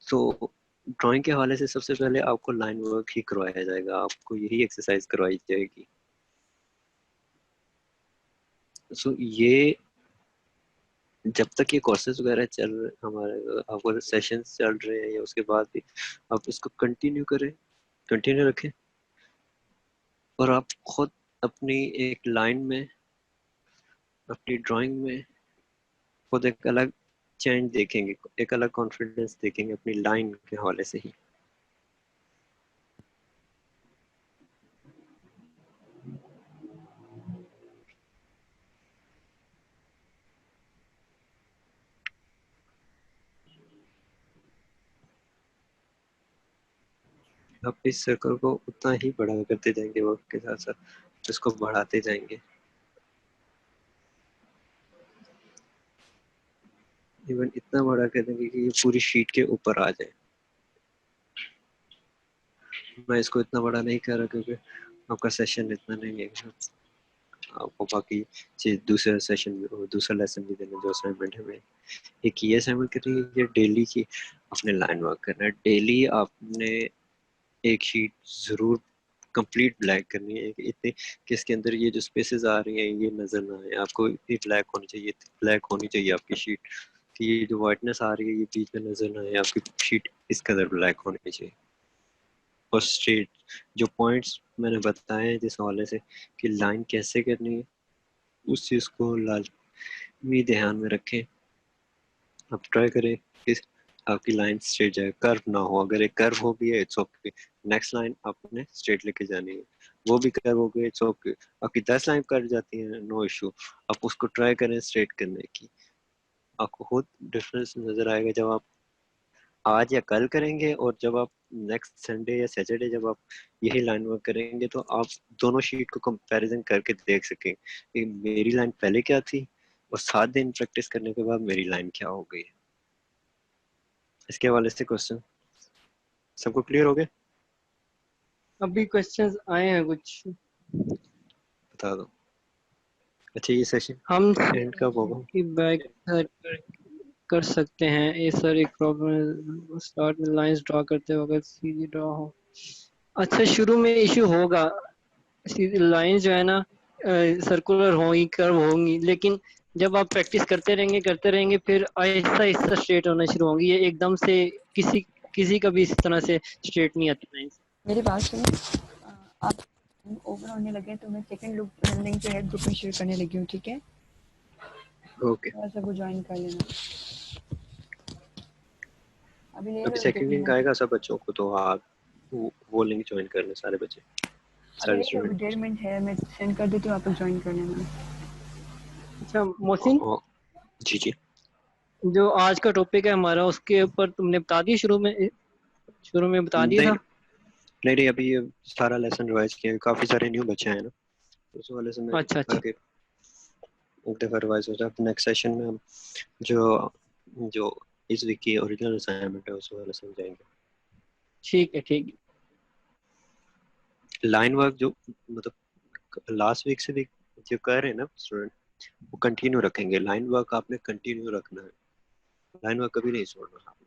तो ड्राइंग के हवाले से सबसे पहले आपको लाइन वर्क ही करवाया जाएगा, आपको यही एक्सरसाइज करवाई जाएगी। सो ये जब तक ये कोर्सेज वगैरह चल रहे हमारे, आपको सेशंस चल रहे हैं या उसके बाद भी आप इसको कंटिन्यू करें, कंटिन्यू रखें, और आप खुद अपनी एक लाइन में, अपनी ड्राइंग में खुद एक अलग चेंज देखेंगे, एक अलग कॉन्फिडेंस देखेंगे अपनी लाइन के हवाले से ही। आप इस सर्कल को उतना ही बड़ा करते जाएंगे वक्त के साथ साथ, इसको बढ़ाते जाएंगे, इवन इतना बड़ा कर देंगे कि ये पूरी शीट के ऊपर आ जाए। मैं इसको इतना बड़ा नहीं कर रहा क्योंकि आपका सेशन इतना नहीं है, आपको बाकी चीज दूसरा सेशन में दूसरा लेसन भी देना जो असाइनमेंट है मेरी। एक ये असाइनमेंट करनी है, ये डेली की अपने लाइन वर्क करना है। डेली आपने एक शीट जरूर कंप्लीट ब्लैक करनी है, इतने कि इसके अंदर ये जो स्पेसेस आ रही हैं ये नजर ना आए आपको, इतनी ब्लैक होनी चाहिए, ब्लैक होनी चाहिए आपकी शीट कि ये जो वाइटनेस आ रही है ये बीच में नजर ना आए, आपकी शीट इस कदर ब्लैक होनी चाहिए। और स्ट्रेट जो पॉइंट्स मैंने बताए हैं जिस हवाले से कि लाइन कैसे करनी है, उस चीज़ को लाजमी ध्यान में रखें। आप ट्राई करें कि आपकी लाइन स्ट्रेट जाए, कर्व ना हो। अगर एक कर्व हो भी है इट्स ओके, नेक्स्ट लाइन आपने स्ट्रेट लेके जानी है। वो भी कर्व हो गई इट्स ओके, आपकी 10 लाइन कर जाती है नो इशू, आप उसको ट्राई करें स्ट्रेट करने की। आपको खुद डिफरेंस नजर आएगा जब आप आज या कल करेंगे और जब आप नेक्स्ट संडे या सैटरडे जब आप यही लाइन वर्क करेंगे, तो आप दोनों शीट को कंपैरिजन करके देख सकें कि मेरी लाइन पहले क्या थी और 7 दिन प्रैक्टिस करने के बाद मेरी लाइन क्या हो गई। इसके हवाले से क्वेश्चन सबको क्लियर हो गए? अभी क्वेश्चंस आए हैं कुछ, बता दो। अच्छा ये सेशन हम एंड कब होगा? की बैक कर सकते हैं। ये सर एक प्रॉब्लम, स्टार्ट में लाइंस ड्रॉ करते वक्त सीधी ड्रॉ हो। अच्छा शुरू में इशू होगा, सीधी लाइन जो है ना सर्कुलर होंगी, कर्व होंगी, लेकिन जब आप प्रैक्टिस करते रहेंगे फिर आहिस्ता आहिस्ता स्ट्रेट होना शुरू होंगी। ये एकदम से किसी किसी का भी इस तरह से स्ट्रेट नहीं आती लाइन। मेरी बात सुनो, आप ओवर होने लगे तो मैं सेकंड लुक लिंक जो है ग्रुप में शेयर करने लगी हूँ, ठीक है? ओके, थोड़ा सा वो ज्वाइन कर लेना। अभी ले अभी रहे हो सेकंड लिंक आएगा सब बच्चों को, तो आप वो लिंक ज्वाइन कर लें सारे बच्चे, अभी सारे ले रहे हो, 1.5 मिनट है, मैं सेंड कर देती हूँ, आप लोग ज्वाइन कर लेना। अच्छा मोहसिन, जी जी। जो आज का टॉपिक है हमारा उसके ऊपर तुमने बता दिया, शुरू में बता दिया नहीं था। नहीं नहीं, अभी ये सारा लेसन रिवाइज किया, काफी सारे न्यू बच्चे हैं ना, तो उस वाले से मैं अच्छा अच्छा आगे एक दफा रिवाइज हो जाए। नेक्स्ट सेशन में हम जो जो इस वीक की ओरिजिनल असाइनमेंट है उस वाले से जाएंगे। ठीक है ठीक है। लाइन वर्क जो मतलब लास्ट वीक से भी जो कर रहे हैं ना स्टूडेंट, वो कंटिन्यू रखेंगे। लाइन वर्क आपने कंटिन्यू रखना है, लाइन वर्क कभी नहीं छोड़ना आपने।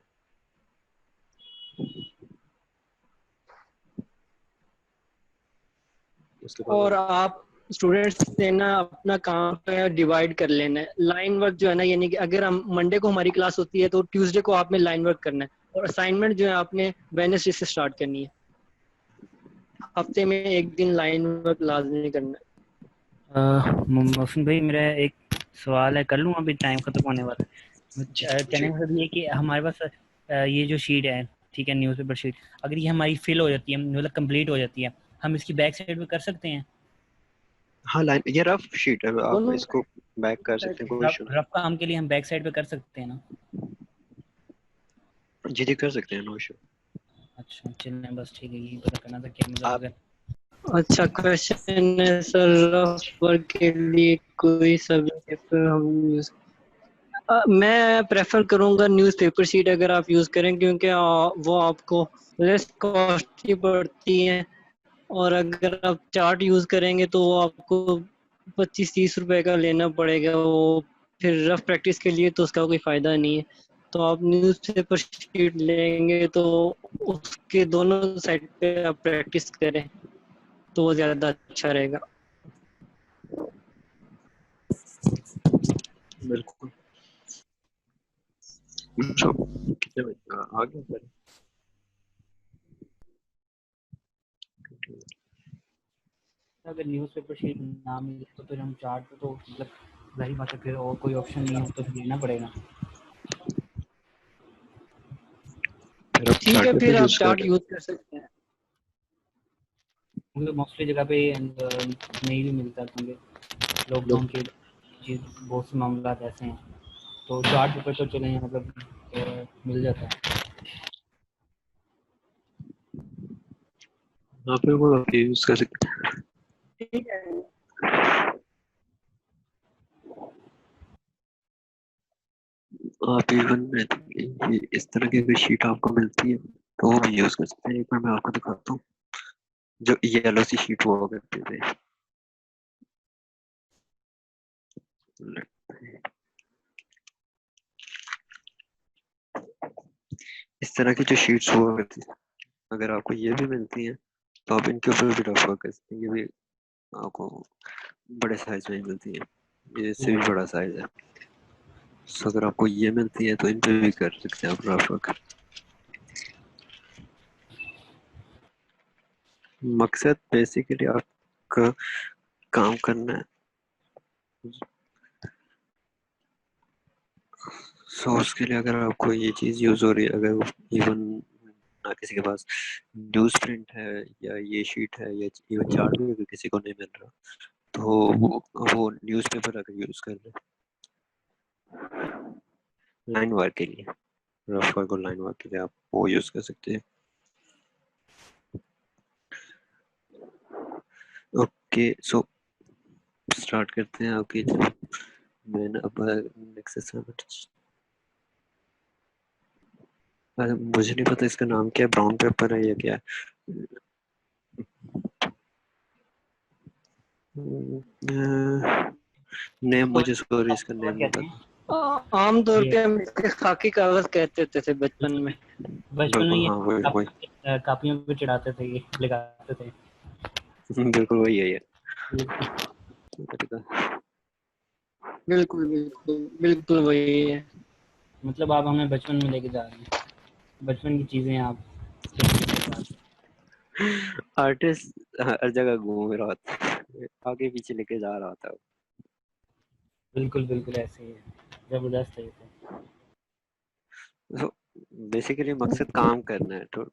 उसके बाद और हम आप स्टूडेंट्स से ना अपना काम पे डिवाइड कर लेना है। लाइन वर्क जो है ना, यानी कि अगर हम मंडे को हमारी क्लास होती है तो ट्यूसडे को आपने लाइन वर्क करना है, और असाइनमेंट जो है आपने वेडनेसडे से स्टार्ट करनी है। हफ्ते में एक दिन लाइन वर्क लाजमी करना मोहसिन भाई, मेरा एक सवाल है, कर लूँ? अभी टाइम खत्म होने वाला है। कहने का मतलब ये कि हमारे पास ये जो शीट है, ठीक है, न्यूज़पेपर शीट, अगर ये हमारी फिल हो जाती है, मतलब कंप्लीट हो जाती है, हम इसकी बैक साइड पे कर सकते हैं? हाँ, लाइन ये रफ शीट है, है। आप दोनों इसको बैक कर सकते हैं, कोई रफ इशू रफ काम के लिए हम बैक साइड पे कर सकते हैं ना? नहीं। जी जी कर सकते हैं, नो इशू। अच्छा चलें, बस ठीक है, यही पता करना था कि मतलब आप अगर अच्छा क्वेश्चन है सर, रफ वर्क के लिए कोई सब्जेक्ट हम यूज मैं प्रेफर करूंगा न्यूज़पेपर शीट अगर आप यूज़ करें, क्योंकि वो आपको लेस कॉस्टली पड़ती है। और अगर आप चार्ट यूज़ करेंगे तो वो आपको 25-30 रुपए का लेना पड़ेगा, वो फिर रफ प्रैक्टिस के लिए तो उसका कोई फ़ायदा नहीं है। तो आप न्यूज़पेपर शीट लेंगे तो उसके दोनों साइड पे आप प्रैक्टिस करें तो वो ज़्यादा अच्छा रहेगा। बिल्कुल। तो कितने बजे आ गए सर? अगर न्यूज़पेपर शीट ना मिले तो फिर हम चार्ट पे तो मतलब जाहिर बात है, फिर और कोई ऑप्शन नहीं है तो फिर लेना पड़ेगा। फिर आप ठीक है, चार्ट फिर पेपर आप यूज कर चार्ट रहे यूज़ कर सकते हैं। मतलब मोस्टली जगह पे नहीं भी मिलता, क्योंकि हैं। लॉकडाउन के चीज़ बहुत से मामला ऐसे हैं, तो चार्ट पेपर तो चले मतलब मिल जाता है। हाँ, फिर वो आप यूज कर सकते ठीक है। हैं। आप इवन इस तरह की कोई शीट आपको मिलती है तो वो भी यूज कर सकते हैं। एक बार मैं आपको दिखाता हूँ, जो येलो सी शीट हुआ करते थे। इस तरह की जो शीट्स हुआ करती थी, अगर आपको ये भी मिलती हैं तो आप इनके ऊपर भी रफ वर्क कर सकते हैं। ये भी आपको बड़े साइज में ही मिलती है, ये इससे भी बड़ा साइज है। सो अगर आपको ये मिलती है तो इन पे भी कर सकते हैं आप रफ वर्क। मकसद बेसिकली आपका काम करना है। सो उसके लिए अगर आपको ये चीज़ यूज़ हो रही है, अगर इवन ना किसी के पास न्यूज़ प्रिंट है या ये शीट है या इवन चार्ट भी अगर किसी को नहीं मिल रहा, तो वो न्यूज़पेपर अगर यूज़ कर ले लाइन वर्क के लिए, रफ वर्क और लाइन वर्क के लिए आप वो यूज़ कर सकते हैं। ओके, सो स्टार्ट करते हैं आपकी मैन अब नेक्स्ट असाइनमेंट। मुझे नहीं पता इसका नाम क्या है, ब्राउन पेपर है या क्या है। नेम मुझे सॉरी इसका नेम नहीं कहते हैं पता। आमतौर ये पे हम इसके खाकी कागज कहते थे बचपन में। बचपन में बिल्कुल ये हाँ, वही वही कापियों पे चढ़ाते थे, ये लगाते थे। बिल्कुल वही है ये। बिल्कुल बिल्कुल बिल्कुल वही है। मतलब आप हमें बचपन में लेके जा रहे हैं, बचपन की चीजें आप आर्टिस्ट हर जगह घूम रहा था, आगे पीछे लेके जा रहा था। बिल्कुल बिल्कुल ऐसे ही है, जबरदस्त है ये तो। तो बेसिकली मकसद काम करना है, तो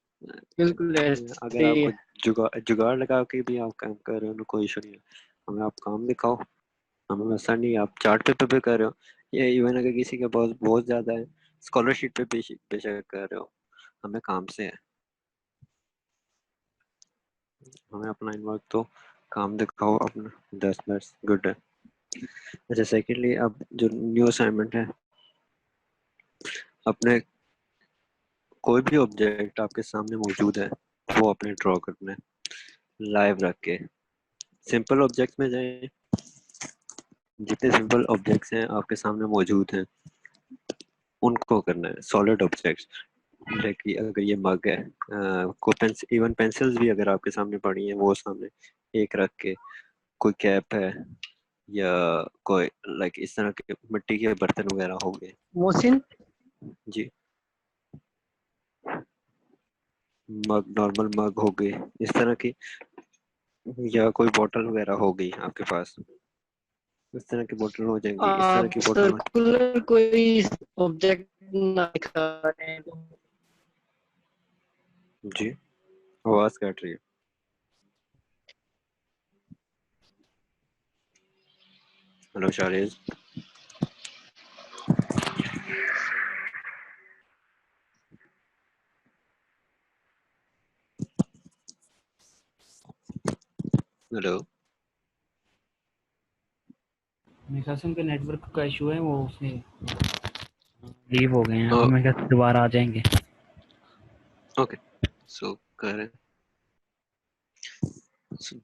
बिल्कुल अगर ऐसे ही आपको है। जुगाड़ लगा के भी आप काम कर रहे हो तो कोई इशू नहीं है। हमें आप काम दिखाओ, हमें वैसा नहीं आप चार्ट पेपर पे कर रहे हो या इवन अगर किसी के पास बहुत ज्यादा है स्कॉलरशिप पे बेशक कर रहे हो, हमें काम से है, हमें अपना इन्वॉल्व तो काम दिखाओ अपना। 10 मिनट गुड है। अच्छा, सेकेंडली अब जो न्यू असाइनमेंट है, अपने कोई भी ऑब्जेक्ट आपके सामने मौजूद है वो अपने ड्रॉ करना है लाइव रख के। सिंपल ऑब्जेक्ट्स में जाएं, जितने सिंपल ऑब्जेक्ट्स हैं आपके सामने मौजूद हैं उनको करना है। सॉलिड ऑब्जेक्ट्स लाइक अगर ये मग है, को इवन पेंसिल्स भी अगर आपके सामने पड़ी हैं वो सामने एक रख के कोई कैप है या कोई लाइक इस तरह के मिट्टी के बर्तन वगैरह हो गए। मोहसिन, जी, मग, नॉर्मल मग हो गए इस तरह की, या कोई बोतल वगैरह हो गई आपके पास, इस तरह की बोतल हो जाएंगी, इस तरह आप की बोतल हो। सर्कुलर कोई ऑब्जेक्ट ना दिखा रहे हैं तो जी, आवाज कट रही है। हेलो शारिज। हेलो। मेरे ख्याल से उनके नेटवर्क का इशू है, वो उससे लीव हो गए हैं, अब मेरे ख्याल से दोबारा आ जाएंगे। ओके, सो करें।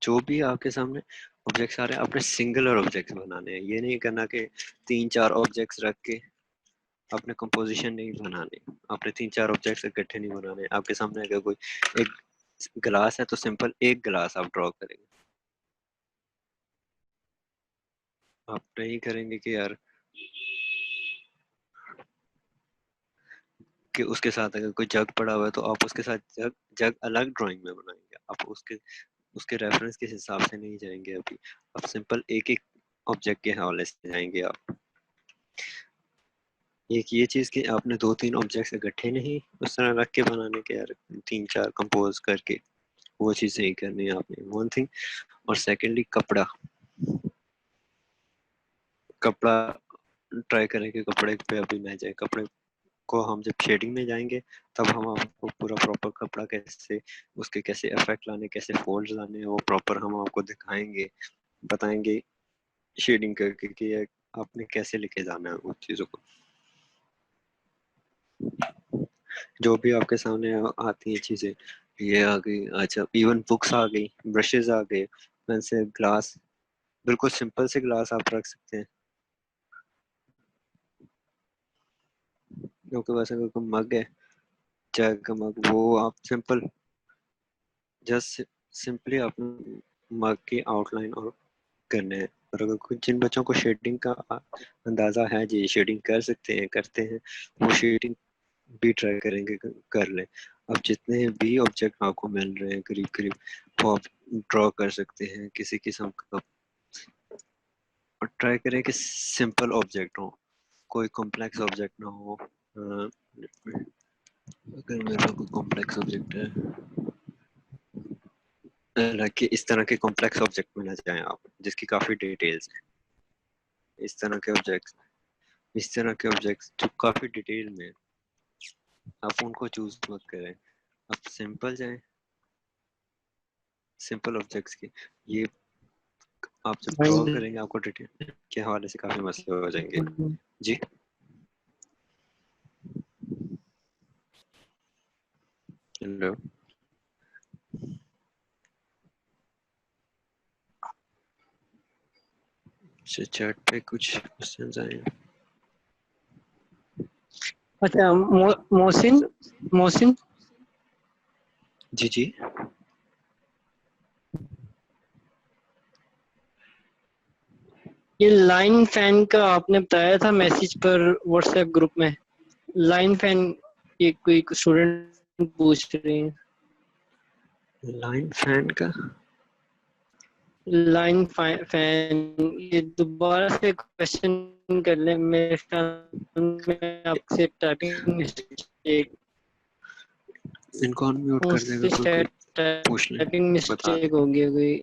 जो भी आपके सामने ऑब्जेक्ट्स आ रहे हैं, अपने सिंगुलर ऑब्जेक्ट्स बनाने हैं। ये नहीं करना कि 3-4 ऑब्जेक्ट्स रख के अपने कंपोजिशन नहीं बनाने, अपने 3-4 ऑब्जेक्ट्स इकट्ठे नहीं बनाने। आपके सामने अगर कोई एक गिलास है तो सिंपल एक गिलास आप ड्रॉ करेंगे। आप नहीं करेंगे कि यार कि उसके साथ अगर कोई जग पड़ा हुआ है तो आप उसके साथ जग जग अलग ड्राइंग में बनाएंगे। आप उसके उसके रेफरेंस के हिसाब से नहीं जाएंगे। अभी आप सिंपल एक एक ऑब्जेक्ट के हवाले से जाएंगे। आप एक ये चीज़ कि आपने 2-3 ऑब्जेक्ट्स इकट्ठे नहीं उस तरह रख के बनाने के, यार 3-4 कंपोज करके, वो चीज़ नहीं करनी है आपने, वन थिंग। और सेकेंडली कपड़ा कपड़ा ट्राई करें कि कपड़े पे अभी ना जाए। कपड़े को हम जब शेडिंग में जाएंगे तब हम आपको पूरा प्रॉपर कपड़ा कैसे, उसके कैसे इफेक्ट लाने, कैसे फोल्ड्स लाने, वो प्रॉपर हम आपको दिखाएंगे, बताएंगे शेडिंग करके कि ये आपने कैसे लेके जाना है उन चीज़ों को। जो भी आपके सामने आती हैं चीज़ें, ये आ गई, अच्छा इवन बुक्स आ गई, ब्रशेस आ गए, पेंसिल, ग्लास, बिल्कुल सिंपल से ग्लास आप रख सकते हैं। क्योंकि वैसे कोई मग है, चाय का मग, वो आप सिंपल जस्ट सिंपली आप मग की आउटलाइन और करने हैं। और अगर कुछ जिन बच्चों को शेडिंग का अंदाजा है जी, शेडिंग कर सकते हैं, करते हैं, वो शेडिंग भी ट्राई करेंगे, कर लें। अब जितने भी ऑब्जेक्ट आपको मिल रहे हैं करीब करीब, वो आप ड्रॉ कर सकते हैं किसी किस्म का। और ट्राई करें कि सिंपल ऑब्जेक्ट हो, कोई कॉम्प्लेक्स ऑब्जेक्ट ना हो। अगर मेरा कोई कॉम्प्लेक्स ऑब्जेक्ट है, कि इस तरह के कॉम्प्लेक्स ऑब्जेक्ट में ना जाएं आप, जिसकी काफ़ी डिटेल्स हैं। इस तरह के ऑब्जेक्ट्स, इस तरह के ऑब्जेक्ट्स जो काफ़ी डिटेल में, आप उनको चूज मत करें। आप सिंपल जाएं, सिंपल ऑब्जेक्ट्स की। ये आप जब ड्रॉ करेंगे आपको डिटेल के हवाले से काफ़ी मसले हो जाएंगे। जी, हेलो। चैट पे कुछ क्वेश्चंस आए हैं। अच्छा मोहसिन, मोहसिन जी जी, ये लाइन फैन का आपने बताया था मैसेज पर व्हाट्सएप ग्रुप में। लाइन फैन, ये कोई स्टूडेंट पूछ रहे हैं। लाइन फैन का लाइन फैन, ये दोबारा से क्वेश्चन कर ले, मेरे ख्याल में आपसे टाइपिंग मिस्टेक, इनको अनम्यूट कर देगा कोई कोई, पूछ लें, टाइपिंग बता दें। मिस्टेक हो गई कोई।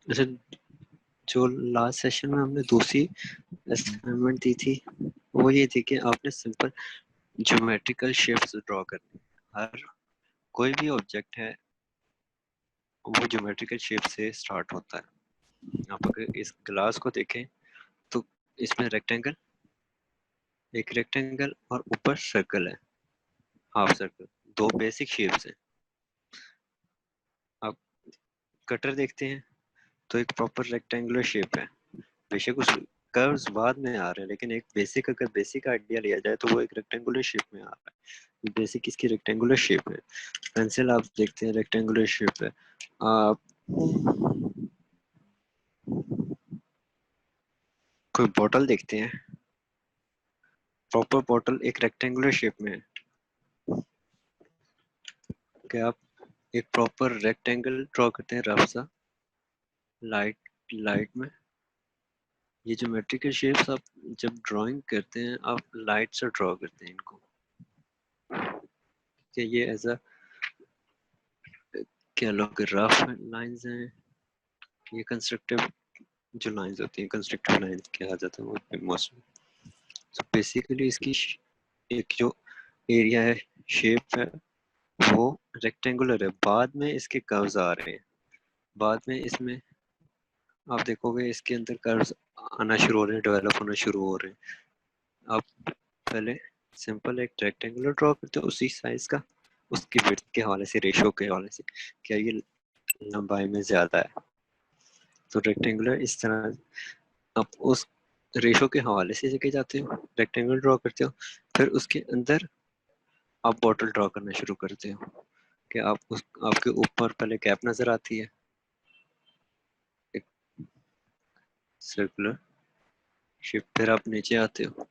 अच्छा, जो लास्ट सेशन में हमने दूसरी असाइनमेंट दी थी वो ये थी कि आपने सिंपल ज्योमेट्रिकल शेप्स ड्रॉ करनी। हर कोई भी ऑब्जेक्ट है वो ज्योमेट्रिकल शेप से स्टार्ट होता है। आप अगर इस ग्लास को देखें तो इसमें रेक्टेंगल, एक रेक्टेंगल और ऊपर सर्कल है, हाफ सर्कल, दो बेसिक शेप्स हैं। आप कटर देखते हैं तो एक प्रॉपर रेक्टेंगुलर शेप है। बेशक उस कर्व्स बाद में आ रहे हैं, लेकिन एक बेसिक, अगर बेसिक आइडिया लिया जाए तो वो एक रेक्टेंगुलर शेप में आ रहा है। बेसिक इसकी रेक्टेंगुलर शेप है। पेंसिल आप देखते हैं रेक्टेंगुलर शेप है। आप कोई बॉटल देखते हैं, प्रॉपर बॉटल एक रेक्टेंगुलर शेप में है। क्या आप एक प्रॉपर रेक्टेंगल ड्रॉ करते हैं रफ सा लाइट में। ये ज्योमेट्रिकल शेप्स आप जब ड्राइंग करते हैं आप लाइट से ड्रॉ करते हैं इनको, कि ये एज अ क्या लोग रफ लाइंस हैं, ये कंस्ट्रक्टिव जो लाइंस होती हैं कंस्ट्रक्टिव लाइंस कहा जाता है वो मोस्टली। तो बेसिकली इसकी एक जो एरिया है शेप है वो रेक्टेंगुलर है, बाद में इसके कर्व्स आ रहे हैं, बाद में इसमें आप देखोगे इसके अंदर कर्व्स आना शुरू हो रहे हैं, डेवलप होना शुरू हो रहे हैं। आप पहले सिंपल एक रेक्टेंगुलर ड्रॉ करते हो उसी साइज का, उसकी विड्थ के हवाले से, रेशो के हवाले से, क्या ये लंबाई में ज़्यादा है तो रेक्टेंगुलर इस तरह आप उस रेशो के हवाले से जगह जाते हो, रेक्टेंगल ड्रॉ करते हो, फिर उसके अंदर आप बॉटल ड्रॉ करना शुरू करते हो कि आप उस आपके ऊपर पहले कैप नज़र आती है एक सर्कुलर शेप, फिर आप नीचे आते हो,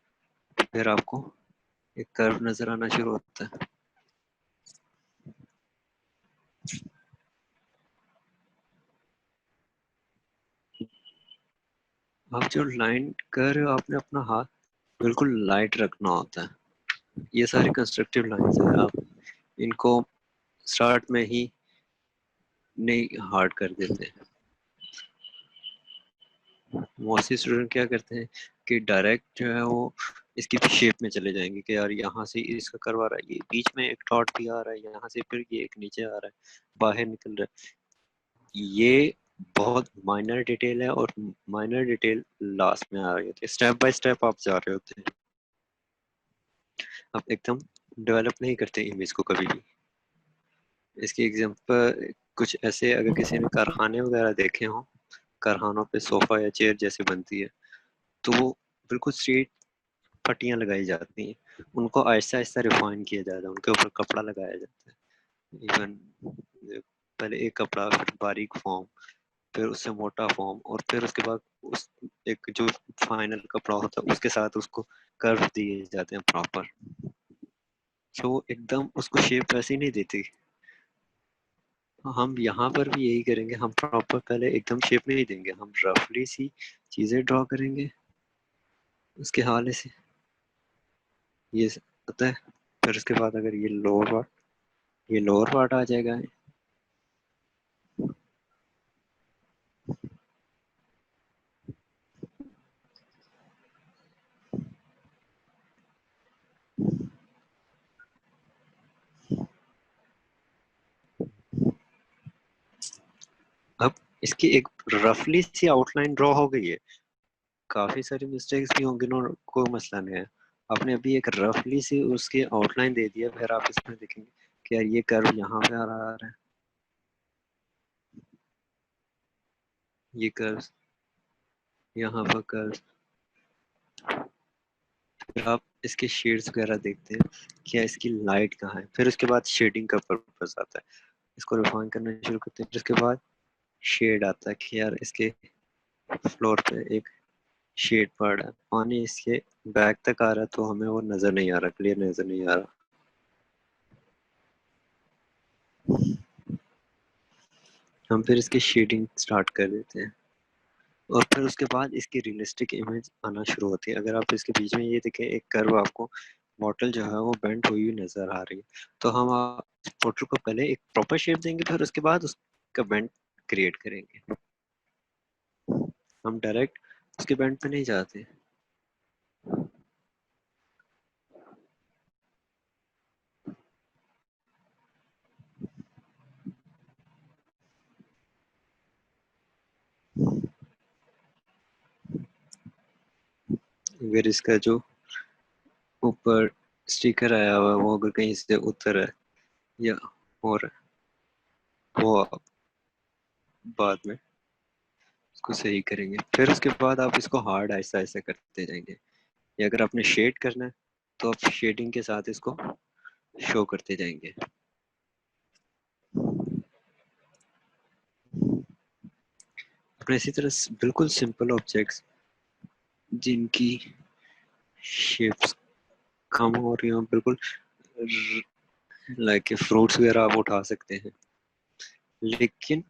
फिर आपको एक कर्व नज़र आना शुरू होता है। आप जो लाइन कर रहे हो आपने अपना हाथ बिल्कुल लाइट रखना होता है। ये सारी कंस्ट्रक्टिव लाइंस हैं, आप इनको स्टार्ट में ही नहीं हार्ड कर देते हैं। मोस्टली स्टूडेंट क्या करते हैं कि डायरेक्ट जो है वो इसकी शेप में चले जाएंगे कि यार यहाँ से इसका करवा रहा है, ये बीच में एक डॉट भी आ रहा है, यहाँ से फिर ये एक नीचे आ रहा है, बाहर निकल रहा है। ये बहुत माइनर डिटेल है और माइनर डिटेल लास्ट में आ रही होती है, स्टेप बाय स्टेप आप जा रहे होते हैं, आप एकदम डेवलप नहीं करते इमेज को कभी भी। इसकी एग्जांपल कुछ ऐसे, अगर किसी ने कारखाने वगैरह देखे हों, कारखानों पे सोफा या चेयर जैसे बनती है तो वो बिल्कुल स्ट्रेट पट्टियां लगाई जाती हैं, उनको आहिस्ता आहिस्ता रिफाइन किया जाता है, उनके ऊपर कपड़ा लगाया जाता है। इवन पहले एक कपड़ा, फिर बारीक फॉर्म, फिर उससे मोटा फॉर्म, और फिर उसके बाद उस एक जो फाइनल कपड़ा होता है उसके साथ उसको कर्व दिए जाते हैं प्रॉपर। तो एकदम उसको शेप वैसे नहीं देती। हम यहाँ पर भी यही करेंगे, हम प्रॉपर पहले एकदम शेप नहीं देंगे, हम रफली सी चीज़ें ड्रॉ करेंगे उसके हवाले से, ये होता है। फिर उसके बाद अगर ये लोअर पार्ट आ जाएगा। अब इसकी एक रफली सी आउटलाइन ड्रॉ हो गई है, काफी सारी मिस्टेक्स भी होंगी, नो कोई मसला नहीं है। आपने अभी एक रफली सी उसकी आउटलाइन दे दिया, फिर आप इसमें देखेंगे कि यार ये कर्व यहाँ पे आ रहा है, ये कर्व यहाँ पर कर्व, फिर आप इसके शेड्स वगैरह देखते हैं क्या इसकी लाइट कहाँ है, फिर उसके बाद शेडिंग का पर्पस आता है, इसको रिफाइन करना शुरू करते हैं, फिर उसके बाद शेड आता है कि यार इसके फ्लोर पे एक शेड पड़ रहा है, पानी इसके बैक तक आ रहा है तो हमें वो नजर नहीं आ रहा, क्लियर नजर नहीं आ रहा। हम फिर इसकी शेडिंग स्टार्ट कर देते हैं और फिर उसके बाद इसकी रियलिस्टिक इमेज आना शुरू होती है। अगर आप इसके बीच में ये देखें एक कर्व, आपको बॉटल जो है वो बेंड हुई नजर आ रही है, तो हम बॉटल को पहले एक प्रॉपर शेप देंगे, फिर उसके बाद उसका बेंड क्रिएट करेंगे। हम डायरेक्ट उसके बेंड पे नहीं जाते। अगर इसका जो ऊपर स्टिकर आया हुआ है वो अगर कहीं से उतर है या और वो आप बाद में इसको सही करेंगे, फिर उसके बाद आप इसको हार्ड ऐसा ऐसा करते जाएंगे, या अगर आपने शेड करना है तो आप शेडिंग के साथ इसको शो करते जाएंगे। इसी तरह बिल्कुल सिंपल ऑब्जेक्ट्स जिनकी शेप्स कम हो रही हो, बिल्कुल लाइक फ्रूट्स वगैरह आप उठा सकते हैं, लेकिन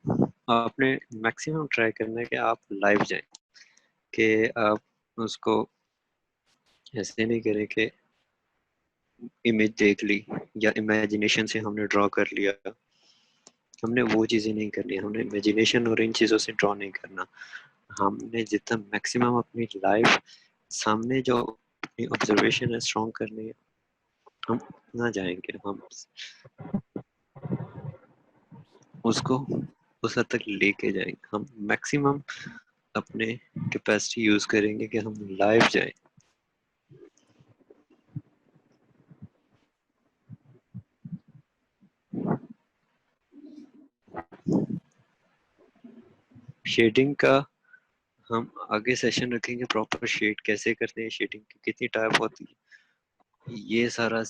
आपने मैक्सिमम ट्राई करना है कि आप लाइव जाएं, कि आप उसको ऐसे नहीं करें कि इमेज देख ली या इमेजिनेशन से हमने ड्रॉ कर लिया, हमने वो चीज़ें नहीं करनी, हमने इमेजिनेशन और इन चीज़ों से ड्रॉ नहीं करना। हमने जितना मैक्सिमम अपनी लाइफ सामने जो अपनी ऑब्जर्वेशन है स्ट्रॉन्ग करनी है, हम ना जाएंगे, हम उसको उस हद तक लेके जाएंगे, हम मैक्सिमम अपने कैपेसिटी यूज करेंगे कि हम लाइव जाएं। शेडिंग का हम आगे सेशन रखेंगे, प्रॉपर शेड कैसे करते हैं, शेडिंग की कितनी टाइप होती है, ये सारा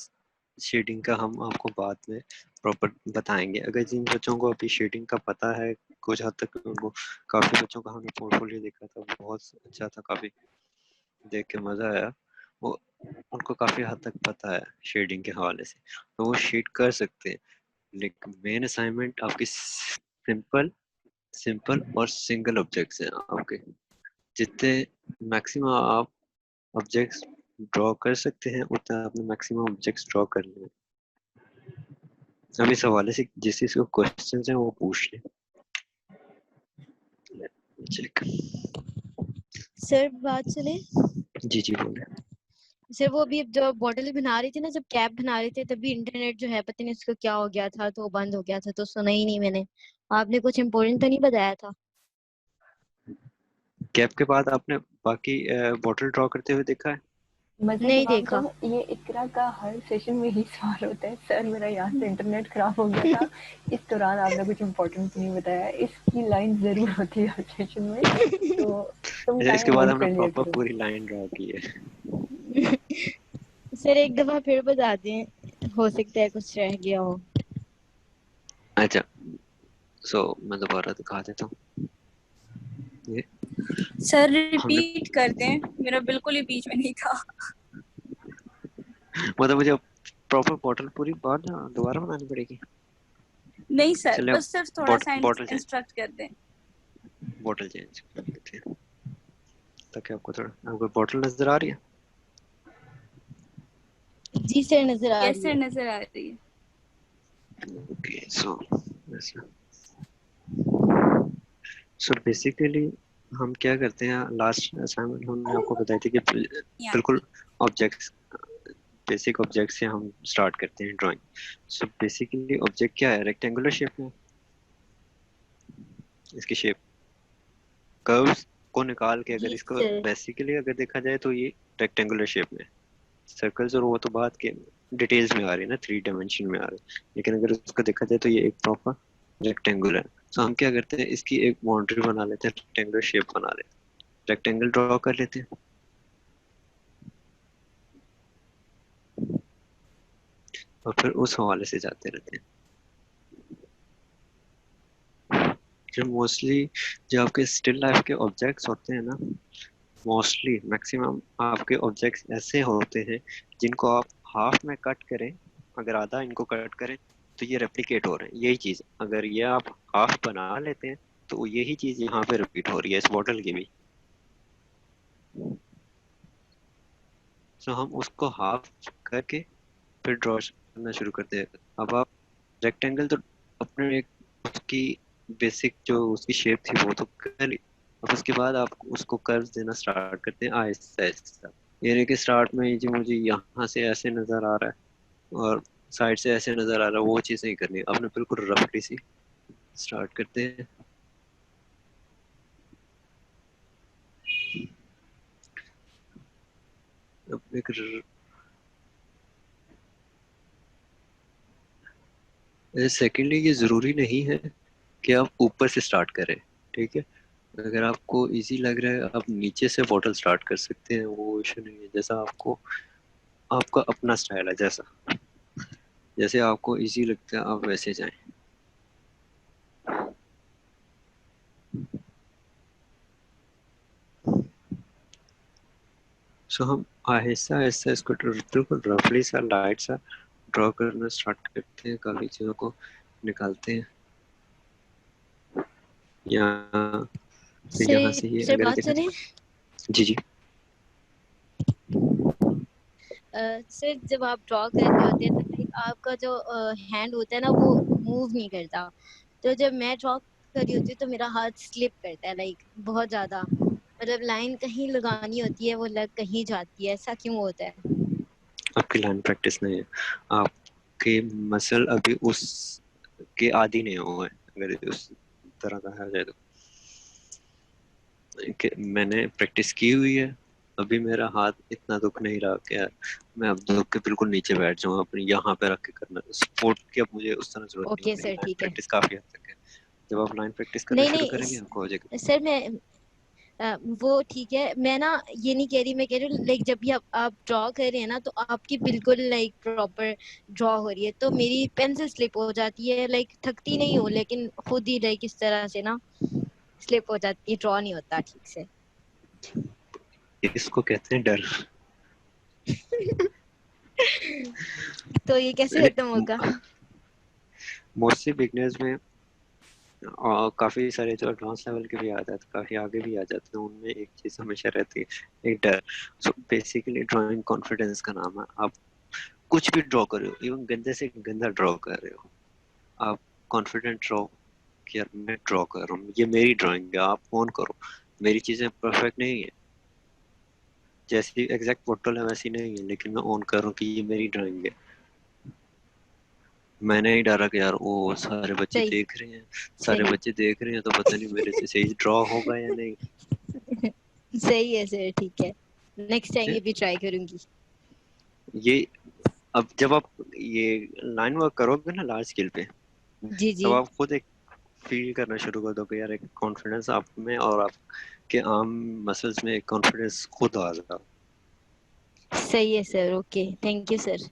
शेडिंग का हम आपको बाद में प्रॉपर बताएंगे। अगर जिन बच्चों को अभी शेडिंग का पता है कुछ हद तक, उनको काफ़ी बच्चों का हमने पोर्टफोलियो देखा था, बहुत अच्छा था, काफ़ी देख के मज़ा आया, वो उनको काफ़ी हद तक पता है शेडिंग के हवाले से, तो वो शेड कर सकते हैं। लेकिन मेन असाइनमेंट आपकी सिंपल सिंपल और सिंगल ऑब्जेक्ट्स हैं आपके, जितने मैक्सिमम आप ऑब्जेक्ट्स ड्रॉ कर सकते हैं उतना आपने मैक्सिमम ऑब्जेक्ट्स ड्रॉ कर लिए। अब इस हवाले से जिस चीज को क्वेश्चन हैं वो पूछ लें। चेक। सर बात सुने। जी जी बोले। सर वो अभी जब बॉटल बना रही थी ना, जब कैप बना रही थी, तभी इंटरनेट जो है पता नहीं उसको क्या हो गया था, तो वो बंद हो गया था, तो सुना ही नहीं मैंने। आपने कुछ इम्पोर्टेंट तो नहीं बताया था? कैप के बाद आपने बाकी बॉटल ड्रॉ करते हुए देखा है? मजे की नहीं बात देखा। बताऊं, ये इकरा का हर सेशन में ही सवाल होता है, सर मेरा यहाँ से इंटरनेट खराब हो गया था, इस दौरान आपने कुछ इम्पोर्टेंट नहीं बताया। इसकी लाइन जरूर होती है हर सेशन में, तो तुम इसके टाइम बाद नोट हमने कर लिया प्रॉपर करो। पूरी लाइन ड्रॉ की है। सर एक दफा फिर बता दें, हो सकता है कुछ रह गया हो। अच्छा, सो मैं दोबारा दिखा देता हूँ। ये सर हमने रिपीट कर दें, मेरा बिल्कुल ही बीच में नहीं था। मतलब मुझे प्रॉपर बॉटल पूरी बार दोबारा बनानी पड़ेगी? नहीं सर, चलिए बस सिर्फ थोड़ा सा बॉटल चेंज, इंस्ट्रक्ट कर दें। बॉटल चेंज कर देते हैं ताकि आपको बॉटल नजर आ रही है। जी सर, नजर आ यस रही सर, है। नजर आ रही है। ओके सो बेसिकली हम क्या करते हैं, लास्ट असाइनमेंट हमने आपको बताई थी कि यहाँ बिल्कुल ऑब्जेक्ट्स, बेसिक ऑब्जेक्ट से हम स्टार्ट करते हैं ड्राइंग। सो बेसिकली ऑब्जेक्ट क्या है, रेक्टेंगुलर शेप में, इसकी शेप कर्व्स को निकाल के अगर जी इसको सर। बेसिकली अगर देखा जाए तो ये रेक्टेंगुलर शेप में, सर्कल्स और वो तो बात के डिटेल्स में आ रही है ना, 3 डायमेंशन में आ रही है, लेकिन अगर उसको देखा जाए तो ये एक प्रॉपर रेक्टेंगुलर है। तो हम क्या करते हैं, इसकी एक बाउंड्री बना लेते हैं, रेक्टेंगुलर शेप बना लेते हैं, रेक्टेंगल ड्रॉ कर लेते हैं, और फिर उस हवाले से जाते रहते हैं। जो मोस्टली जो आपके स्टिल लाइफ के ऑब्जेक्ट्स होते हैं ना, मोस्टली मैक्सिमम आपके ऑब्जेक्ट्स ऐसे होते हैं जिनको आप हाफ में कट करें, अगर आधा इनको कट करें तो ये रेप्लिकेट हो रहे हैं, यही चीज अगर ये आप हाफ बना लेते हैं तो यही चीज यहाँ पे रिपीट हो रही है इस बॉटल की भी। तो हम उसको हाफ करके फिर ड्रॉ करना शुरू करते हैं। अब आप रेक्टेंगल तो अपने एक उसकी बेसिक जो उसकी शेप थी वो तो कर ली, अब उसके बाद आप उसको कर्व देना स्टार्ट करते हैं आहिस्ता आहिस्ता। ये नहीं कि स्टार्ट में ही जी मुझे यहाँ से ऐसे नजर आ रहा है और साइड से ऐसे नजर आ रहा है, वो चीज़ नहीं करनी, आपने बिल्कुल रफली सी स्टार्ट करते हैं। अब एक सेकेंडली ये ज़रूरी नहीं है कि आप ऊपर से स्टार्ट करें, ठीक है, अगर आपको इजी लग रहा है आप नीचे से बॉटल स्टार्ट कर सकते हैं, वो इशू नहीं है, जैसा आपको, आपका अपना स्टाइल है, जैसा जैसे आपको इजी लगता है आप वैसे जाएं। सो हम आहिस्ता आहिस्ता इसको बिल्कुल रफली सा लाइट सा ड्रॉ करना स्टार्ट करते हैं, काफी चीजों को निकालते हैं। यहाँ से ये सर अगर बात देखा सुने। जी जी सर जब आप ड्रॉ कर रहे होते हैं तो लाइक आपका जो हैंड होता है ना वो मूव नहीं करता, तो जब मैं ड्रॉ कर रही होती हूँ तो मेरा हाथ स्लिप करता है लाइक बहुत ज्यादा, मतलब लाइन कहीं लगानी होती है वो लग कहीं जाती है, ऐसा क्यों होता है? आपकी लाइन प्रैक्टिस नहीं है, आपके मसल अभी उस के आदी नहीं हुए, अगर उस तरह कहा जाए तो। मैंने प्रैक्टिस की हुई है, अभी मेरा हाथ इतना दुख नहीं रहा कि यार मैं अब दुख के बिल्कुल नीचे बैठ जाऊँ, अपने यहाँ पे रख के करना सपोर्ट की अब मुझे उस तरह जरूरत नहीं ओके होती। सर लाइन ठीक है। प्रैक्टिस काफी हद तक है, जब आप लाइन प्रैक्टिस करना नहीं शुरू नहीं करेंगे आपको हो जाएगा। सर मैं वो ठीक है, मैं ना ये नहीं कह रही, मैं कह रही हूँ लाइक जब भी आप ड्रॉ कर रहे हैं ना तो आपकी बिल्कुल लाइक प्रॉपर ड्रॉ हो रही है, तो मेरी पेंसिल स्लिप हो जाती है, लाइक थकती नहीं हूँ लेकिन खुद ही लाइक इस तरह से ना स्लिप हो जाती है, ड्रॉ नहीं होता ठीक से। इसको कहते हैं डर। तो ये कैसे खत्म होगा? मोस्टली बिगनर्स में और काफी सारे जो एडवांस लेवल के भी आ जाते हैं, काफी आगे भी आ जाते हैं, उनमें एक चीज हमेशा रहती है, एक डर। सो बेसिकली ड्राइंग कॉन्फिडेंस का नाम है। आप कुछ भी ड्रॉ कर रहे हो, इवन गंदे से गंदा ड्रॉ कर रहे हो, आप कॉन्फिडेंट ड्रॉ कि यार मैं ड्रॉ कर रहा हूँ, ये मेरी ड्राइंग है, आप फोन करो, मेरी चीजें परफेक्ट नहीं है, जैसी एग्जैक्ट फोटो है वैसी नहीं है, लेकिन मैं ऑन कर रहा हूँ कि ये मेरी ड्राइंग है। मैंने ही डरा कि यार ओ सारे बच्चे सही देख रहे हैं, सारे सही बच्चे देख रहे हैं, तो पता नहीं मेरे से सही ड्रॉ होगा या नहीं। सही है सर ठीक है, नेक्स्ट टाइम ये भी ट्राई करूंगी। ये अब जब आप ये लाइन वर्क करोगे ना लार्ज स्केल पे, जी जी तब आप खुद एक फील करना शुरू कर दोगे यार, एक कॉन्फिडेंस आप में और आपके आर्म मसल्स में एक कॉन्फिडेंस खुद आ जाएगा। सही है sir, okay thank you sir.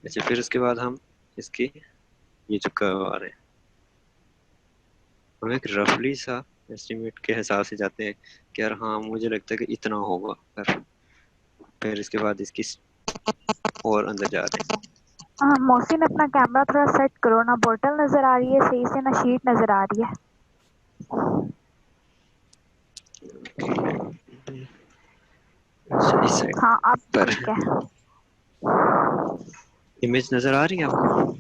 अच्छा, फिर उसके बाद हम इसकी ये जो कर्व आ रहे हैं, हम एक रफली सा एस्टिमेट के हिसाब से जाते हैं कि यार हाँ मुझे लगता है कि इतना होगा, फिर इसके बाद इसकी और अंदर जा रहे हैं। हाँ मोहसिन अपना कैमरा थोड़ा सेट करो ना, बोतल नजर आ रही है सही से ना शीट नजर आ रही है। अच्छा, इस साइड हाँ अब पर ठीक है, इमेज नजर आ रही है आपको?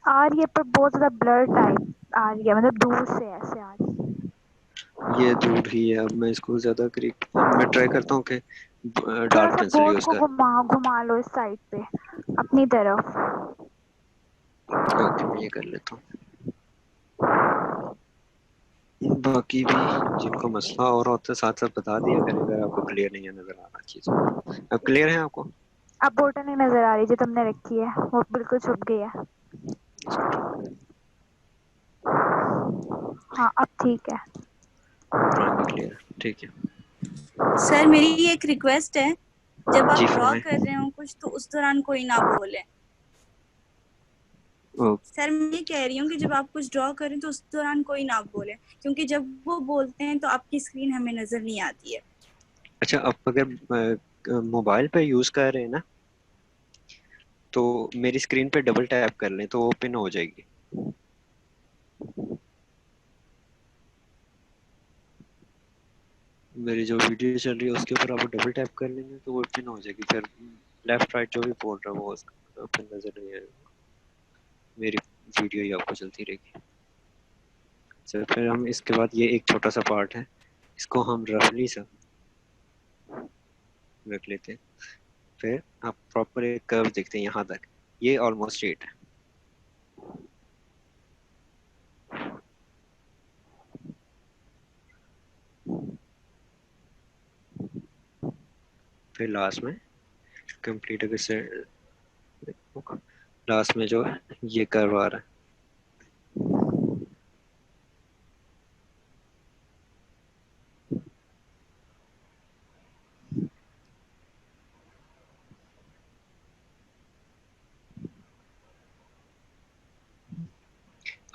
आ रही है पर बहुत ज्यादा ब्लर टाइप आ रही है, मतलब दूर से ऐसे आ रही है। ये दूर ही है, अब मैं इसको ज्यादा करीब मैं ट्राई करता हूँ कि थोड़ा डार्क सा पेंसिल बोर्ड यूज को कर। घुमा लो इस साइड पे अपनी तरफ। ओके मैं ये कर लेता हूँ। बाकी भी जिनको मसला और होता है साथ साथ बता दिया करें, अगर आपको क्लियर नहीं है नजर आ रहा चीज। अब क्लियर है आपको? अब बोतल नहीं नजर आ रही जो तुमने रखी है, वो बिल्कुल छुप गई है। हाँ अब ठीक है। ड्राइंग भी क्लियर है, ठीक है। सर मेरी एक रिक्वेस्ट है, जब आप जी ड्रॉ फरमाएं। कर रहे हो कुछ तो उस दौरान कोई ना बोले। ओ, सर मैं ये कह रही हूँ कि जब आप कुछ ड्रॉ करें तो उस दौरान कोई ना बोले, क्योंकि जब वो बोलते हैं तो आपकी स्क्रीन हमें नजर नहीं आती है। अच्छा, आप अगर मोबाइल पे यूज कर रहे हैं ना, तो मेरी स्क्रीन पे डबल टैप कर लें तो वो ओपन हो जाएगी। मेरी जो वीडियो चल रही है उसके ऊपर आप डबल टैप कर लेंगे तो वो ओपन हो जाएगी, फिर लेफ्ट राइट जो भी बोल रहा है वो ओपन नजर नहीं आएगा, मेरी वीडियो ही आपको चलती रहेगी। चल फिर हम इसके बाद ये एक छोटा सा पार्ट है, इसको हम रफली सा रख लेते हैं। फिर आप प्रॉपर एक कर्व देखते हैं यहाँ तक, ये ऑलमोस्ट स्ट्रेट है। फिर लास्ट में कंप्लीट अगर से लास्ट में जो है ये कर्व आ रहा है।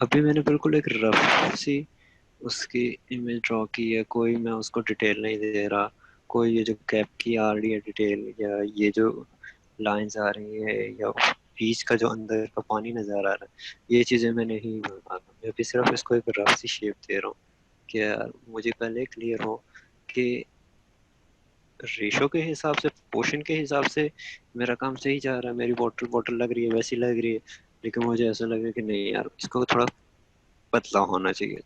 अभी मैंने बिल्कुल एक रफ सी उसकी इमेज ड्रॉ की है, कोई मैं उसको डिटेल नहीं दे रहा, आपको ये जो कैप की आ रही है डिटेल, या ये जो लाइंस आ रही है, या बीच का जो अंदर का पानी नजर आ रहा है, ये चीजें मैं नहीं बना रहा, मैं भी सिर्फ इसको एक रफ सी शेप दे रहा हूँ कि यार मुझे पहले क्लियर हो कि रेशो के हिसाब से, पोर्शन के हिसाब से मेरा काम सही जा रहा है, मेरी बॉटल बॉटल लग रही है वैसी लग रही है, लेकिन मुझे ऐसा लग रहा है कि नहीं यार इसको थोड़ा पतला होना चाहिए,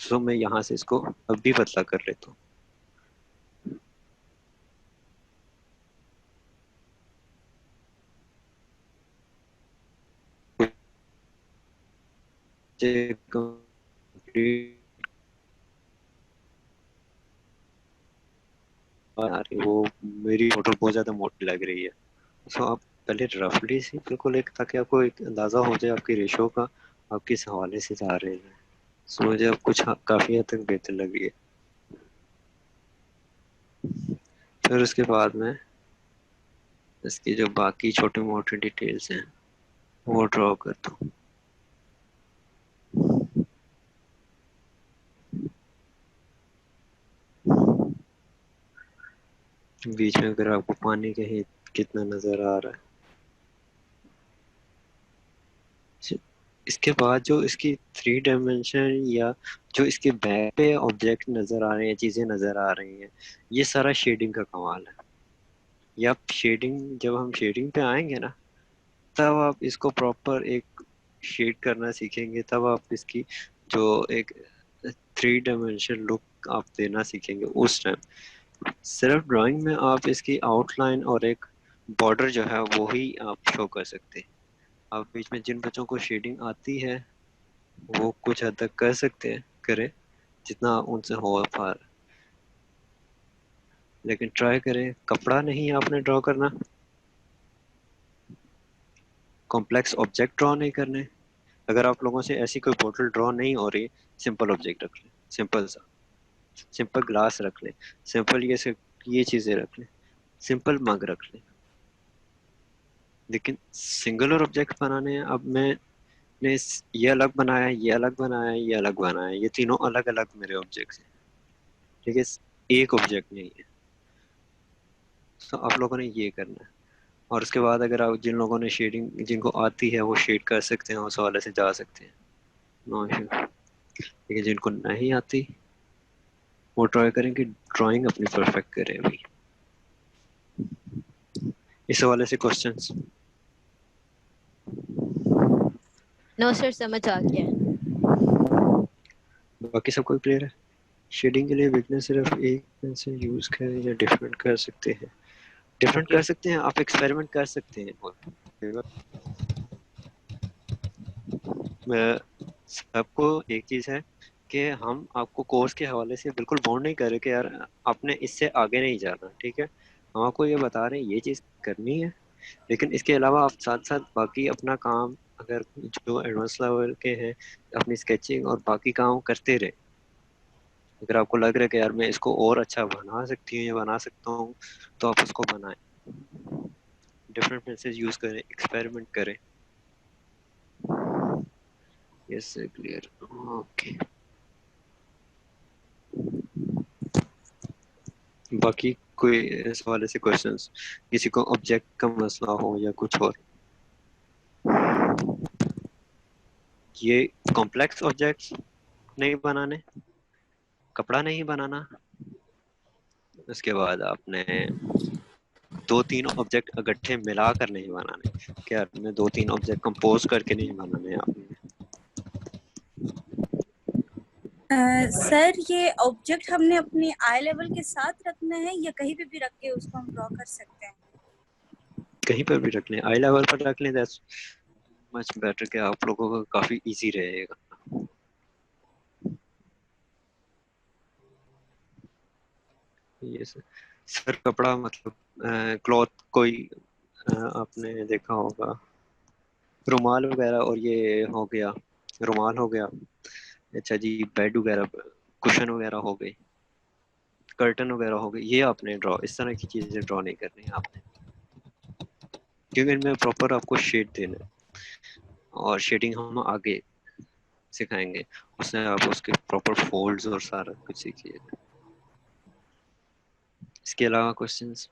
तो मैं यहाँ से इसको अब भी पतला कर लेता हूँ। आ रही वो मेरी फोटो बहुत ज्यादा मोटी लग रही है, तो आप पहले रफली सी बिल्कुल एक, ताकि आपको एक अंदाजा हो जाए आपकी रेशो का, आप किस हवाले से जा रहे हैं। सो मुझे अब कुछ काफी हद तक बेहतर लग रही है। फिर उसके बाद में इसकी जो बाकी छोटे मोटे डिटेल्स हैं वो ड्रॉ करता हूँ। बीच में अगर आपको पानी कहीं कितना नजर आ रहा है, इसके बाद जो इसकी 3 डायमेंशन या जो इसके बैक पे ऑब्जेक्ट नजर आ रहे हैं, चीजें नजर आ रही हैं, ये सारा शेडिंग का कमाल है। या शेडिंग, जब हम शेडिंग पे आएंगे ना, तब आप इसको प्रॉपर एक शेड करना सीखेंगे, तब आप इसकी जो एक 3 डायमेंशन लुक आप देना सीखेंगे। उस टाइम सिर्फ ड्राइंग में आप इसकी आउटलाइन और एक बॉर्डर जो है वो ही आप शो कर सकते हैं। आप बीच में जिन बच्चों को शेडिंग आती है वो कुछ हद तक कर सकते हैं, करें जितना उनसे हो पा रहा, लेकिन ट्राई करें कपड़ा नहीं आपने ड्रॉ करना, कॉम्प्लेक्स ऑब्जेक्ट ड्रॉ नहीं करने। अगर आप लोगों से ऐसी कोई बोतल ड्रॉ नहीं हो रही, सिंपल ऑब्जेक्ट रख लें, सिंपल सा, सिंपल ग्लास रख लें, सिंपल ये चीजें रख लें, सिंपल मग रख लें। लेकिन सिंगुलर ऑब्जेक्ट बनाने हैं, अब मैंने ये अलग बनाया, ये अलग बनाया, ये अलग बनाया, ये तीनों अलग अलग मेरे ऑब्जेक्ट्स हैं, ठीक है, एक ऑब्जेक्ट नहीं है। तो आप लोगों ने ये करना है। और उसके बाद अगर आप, जिन लोगों ने शेडिंग जिनको आती है वो शेड कर सकते हैं, उस वाले से जा सकते हैं, नो इशू। लेकिन जिनको नहीं आती वो ट्राई करें कि ड्राइंग अपनी परफेक्ट करें अभी। इस हवाले से क्वेश्चंस? नो सर, समझ आ गया। बाकी सब कोई क्लियर है? शेडिंग के लिए विकनेस सिर्फ एक पेंसिल यूज करें या डिफरेंट कर सकते हैं? डिफरेंट कर सकते हैं, आप एक्सपेरिमेंट कर सकते हैं। मैं सबको एक चीज है कि हम आपको कोर्स के हवाले से बिल्कुल बाउंड नहीं कर रहे कि यार आपने इससे आगे नहीं जाना, ठीक है। हम आपको ये बता रहे हैं ये चीज करनी है, लेकिन इसके अलावा आप साथ साथ बाकी अपना काम, अगर जो एडवांस लेवल के हैं, अपनी स्केचिंग और बाकी काम करते रहे। अगर आपको लग रहा है कि यार मैं इसको और अच्छा बना सकती हूँ या बना सकता हूँ, तो आप उसको बनाएं, डिफरेंट पेंसिल्स यूज करें, एक्सपेरिमेंट करें। Yes clear, okay. बाकी कोई इस हवाले से क्वेश्चंस? किसी को ऑब्जेक्ट का मसला हो या कुछ और? ये कॉम्प्लेक्स ऑब्जेक्ट्स नहीं बनाने, कपड़ा नहीं बनाना, उसके बाद आपने 2-3 ऑब्जेक्ट इकट्ठे मिलाकर नहीं बनाने, क्या मैं 2-3 ऑब्जेक्ट कंपोज करके नहीं बनाने आपने? सर ये ऑब्जेक्ट हमने अपने आई लेवल के साथ रखना है या कहीं पे भी रख के उसको हम ड्रॉ कर सकते हैं? कहीं पर भी रख लें, आई लेवल पर रख लें, दैट्स मच बेटर, कि आप लोगों को काफी इजी रहेगा। ये सर कपड़ा मतलब क्लॉथ कोई आपने देखा होगा, रुमाल वगैरह, और ये हो गया, रुमाल हो गया, अच्छा जी, बेड वगैरह, कुशन वगैरह हो गए, कर्टन वगैरह हो गए, ये आपने ड्रॉ, इस तरह की चीजें ड्रॉ नहीं करनी है आपने, क्योंकि इनमें प्रॉपर आपको शेड देना है, और शेडिंग हम आगे सिखाएंगे, उसमें आप उसके प्रॉपर फोल्ड्स और सारा कुछ सीखिएगा। इसके अलावा क्वेश्चंस?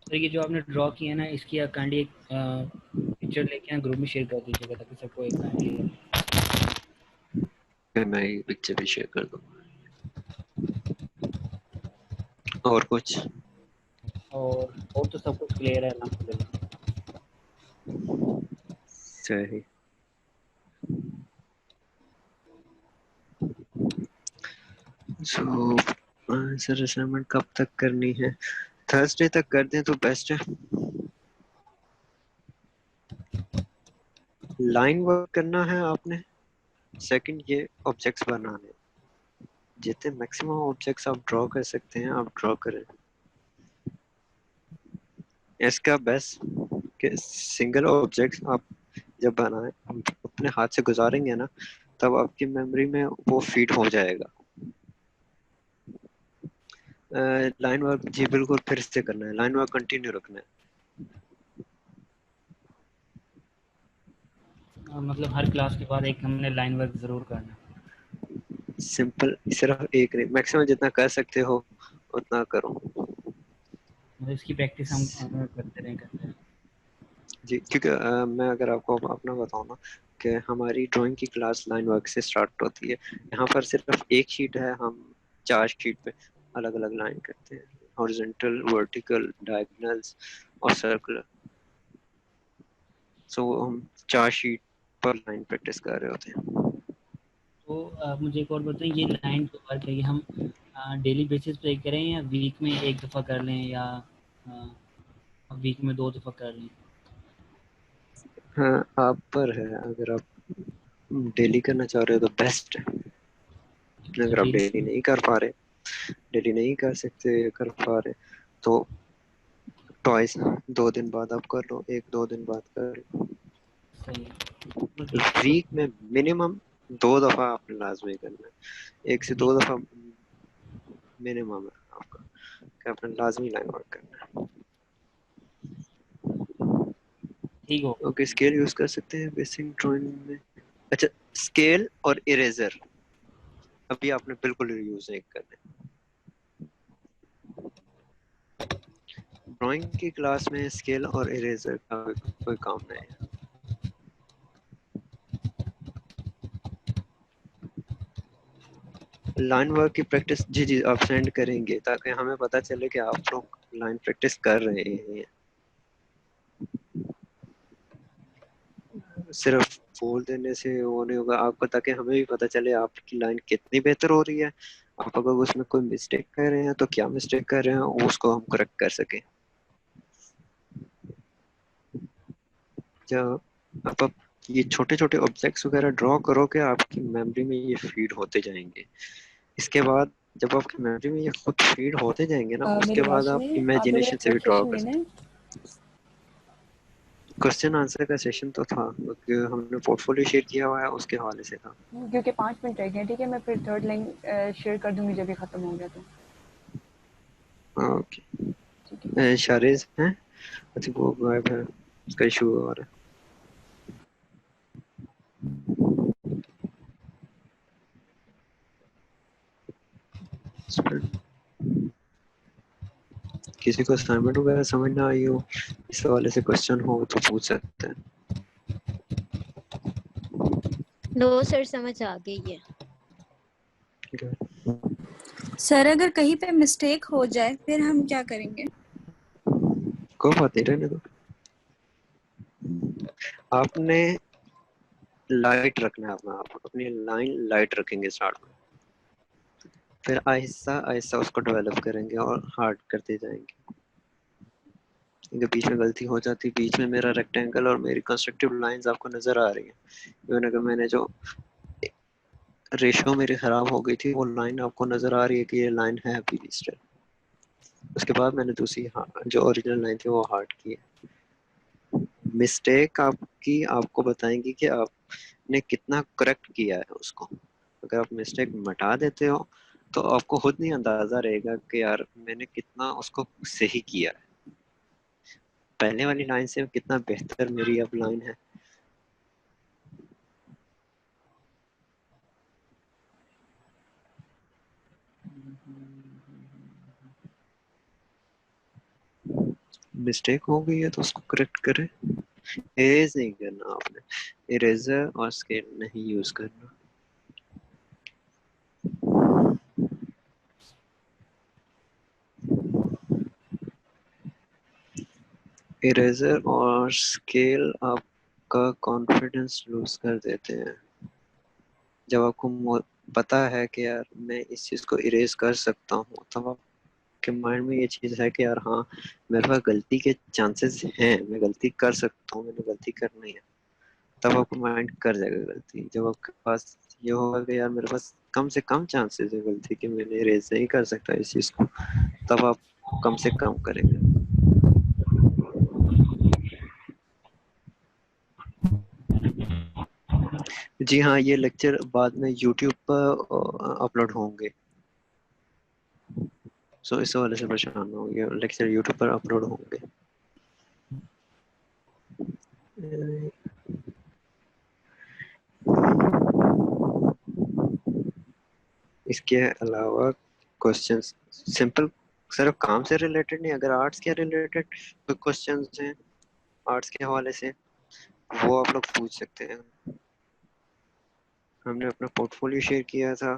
तो ये जो आपने ड्रॉ किया है ना, इसकी काइंडली एक पिक्चर लेके ग्रुप में शेयर कर दीजिएगा ताकि सबको एक आइडिया। फिर मैं ये पिक्चर भी शेयर कर दूँ। और कुछ? और तो सब कुछ क्लियर है अल्हम्दुलिल्लाह। सही। सो सर असाइनमेंट कब तक करनी है? थर्सडे तक कर दें तो बेस्ट है। लाइन वर्क करना है आपने। सेकंड ये ऑब्जेक्ट्स बनाने, जितने मैक्सिमम ऑब्जेक्ट्स आप ड्रॉ कर सकते हैं आप ड्रॉ करें। इसका बेस्ट कि सिंगल ऑब्जेक्ट आप जब बनाएं अपने हाथ से गुजारेंगे ना, तब आपकी मेमोरी में वो फीड हो जाएगा। लाइन वर्क जी बिल्कुल फिर से करना है, लाइन वर्क कंटिन्यू रखना है। मतलब हर क्लास के बाद एक हमने लाइन वर्क जरूर करना है। सिंपल, सिर्फ एक नहीं, मैक्सिमम जितना कर सकते हो उतना करो। मतलब इसकी प्रैक्टिस हम करते रहें। जी, क्योंकि मैं अगर आपको अपना बताऊं ना कि हमारी ड्राइंग की क्लास लाइन वर्क से स्टार्ट होती है। यहाँ पर सिर्फ एक शीट है, हम 4 शीट पे अलग अलग लाइन करते हैं, हॉरिजॉन्टल, वर्टिकल, डायगोनल्स और सर्कुलर। सो हम 4 शीट पर लाइन प्रैक्टिस कर रहे होते हैं। तो मुझे एक और बताएं, ये लाइन जो वर्क है ये हम डेली बेसिस पे करें या वीक में एक दफ़ा कर लें या वीक में 2 दफ़ा कर लें? हाँ, आप पर है। अगर आप डेली करना चाह रहे हो तो बेस्ट है। अगर आप डेली नहीं कर पा रहे, डेली नहीं कर सकते, कर पा रहे तो ट्वाइस 2 दिन बाद आप कर लो, 1-2 दिन बाद कर लो। सही। वीक में मिनिमम 2 दफा आपने लाजमी करना है, 1 से 2 दफा मिनिमम है आपका कि आपने लाजमी लाइन वर्क करना है। ठीक हो। ओके, स्केल यूज कर सकते हैं बेसिक ड्राइंग में। अच्छा, स्केल और इरेजर अभी आपने बिल्कुल यूज नहीं करना। ड्राइंग की क्लास में स्केल और इरेजर का कोई काम नहीं है। लाइन वर्क की प्रैक्टिस जी जी आप सेंड करेंगे ताकि हमें पता चले कि आप लोग लाइन प्रैक्टिस कर रहे हैं। सिर्फ बोल देने से वो नहीं होगा आपको, ताकि हमें भी पता चले आपकी लाइन कितनी बेहतर हो रही है। आप अगर उसमें कोई मिस्टेक कर रहे हैं तो क्या मिस्टेक कर रहे हैं उसको हम करेक्ट कर सकें। जब आप ये छोटे छोटे ऑब्जेक्ट्स वगैरह ड्रॉ करोगे आपकी मेमोरी में ये फीड होते जाएंगे। इसके बाद जब आपकी मेमोरी में ये खुद फीड होते जाएंगे ना, मेरी उसके बात बाद आप सुनिए, आप लोगों ने इमेजिनेशन से भी थर्ड ड्रॉ सेशन कर लेना सकते है? हैं। क्वेश्चन आंसर का सेशन तो था क्योंकि हमने पोर्टफोलियो शेयर किया हुआ है, उसके हवाले से था। क्योंकि 5 मिनट रह गए, ठीक है, मैं फिर थर्ड लाइन शेयर कर दूंगी जब ये खत्म हो गया तो। ओके, ठीक है। शारिज हैं? अच्छा, वो गायब है, उसका इशू हो रहा है। किसी को असाइनमेंट वगैरह समझ ना आई हो, इस हवाले से क्वेश्चन हो तो पूछ सकते हैं। नो सर, समझ आ गई है। सर अगर कहीं पे मिस्टेक हो जाए फिर हम क्या करेंगे? कोई बात नहीं, रहने दो। आपने लाइट रखना है अपना, आप अपनी लाइन लाइट रखेंगे स्टार्ट में, फिर आहिस्ता आहिस्ता उसको डेवलप करेंगे और हार्ड करते जाएंगे। क्योंकि बीच में गलती हो जाती, बीच में मेरा रेक्टेंगल और मेरी कंस्ट्रक्टिव लाइंस आपको नजर आ रही है। इवन अगर मैंने जो रेशियो मेरी खराब हो गई थी, वो लाइन आपको नजर आ रही है कि ये लाइन है अभी भी स्टिल। उसके बाद मैंने दूसरी जो ओरिजिनल लाइन थी वो हार्ड की है। मिस्टेक आपकी आपको बताएंगी कि आपने कितना करेक्ट किया है उसको। अगर आप मिस्टेक मिटा देते हो तो आपको खुद नहीं अंदाजा रहेगा कि यार मैंने कितना उसको सही किया है, पहले वाली लाइन से कितना बेहतर मेरी अब लाइन है। मिस्टेक हो गई है तो उसको करेक्ट करें। इरेज नहीं करना आपने, इरेजर और स्केल नहीं यूज करना। इरेजर और स्केल आपका कॉन्फिडेंस लूज कर देते हैं। जब आपको पता है कि यार मैं इस चीज को इरेज कर सकता हूँ, तब आपके माइंड में ये चीज है कि यार हाँ मेरे पास गलती के चांसेस हैं, मैं गलती कर सकता हूँ, मैंने गलती करनी है, तब आपका माइंड कर जाएगा गलती। जब आपके पास ये होगा कि यार मेरे पास कम से कम चांसेस है गलती के, मैंने इरेज नहीं कर सकता इस चीज को, तब आप कम से कम करेंगे। जी हाँ, ये लेक्चर बाद में यूट्यूब पर अपलोड होंगे, सो इस वाले से परेशान हो गया, लेक्चर यूट्यूब पर अपलोड होंगे। इसके अलावा क्वेश्चंस सिंपल, सिर्फ काम से रिलेटेड नहीं, अगर आर्ट्स के रिलेटेड कोई क्वेश्चंस हैं आर्ट्स के हवाले से, वो आप लोग पूछ सकते हैं। हमने अपना पोर्टफोलियो शेयर किया था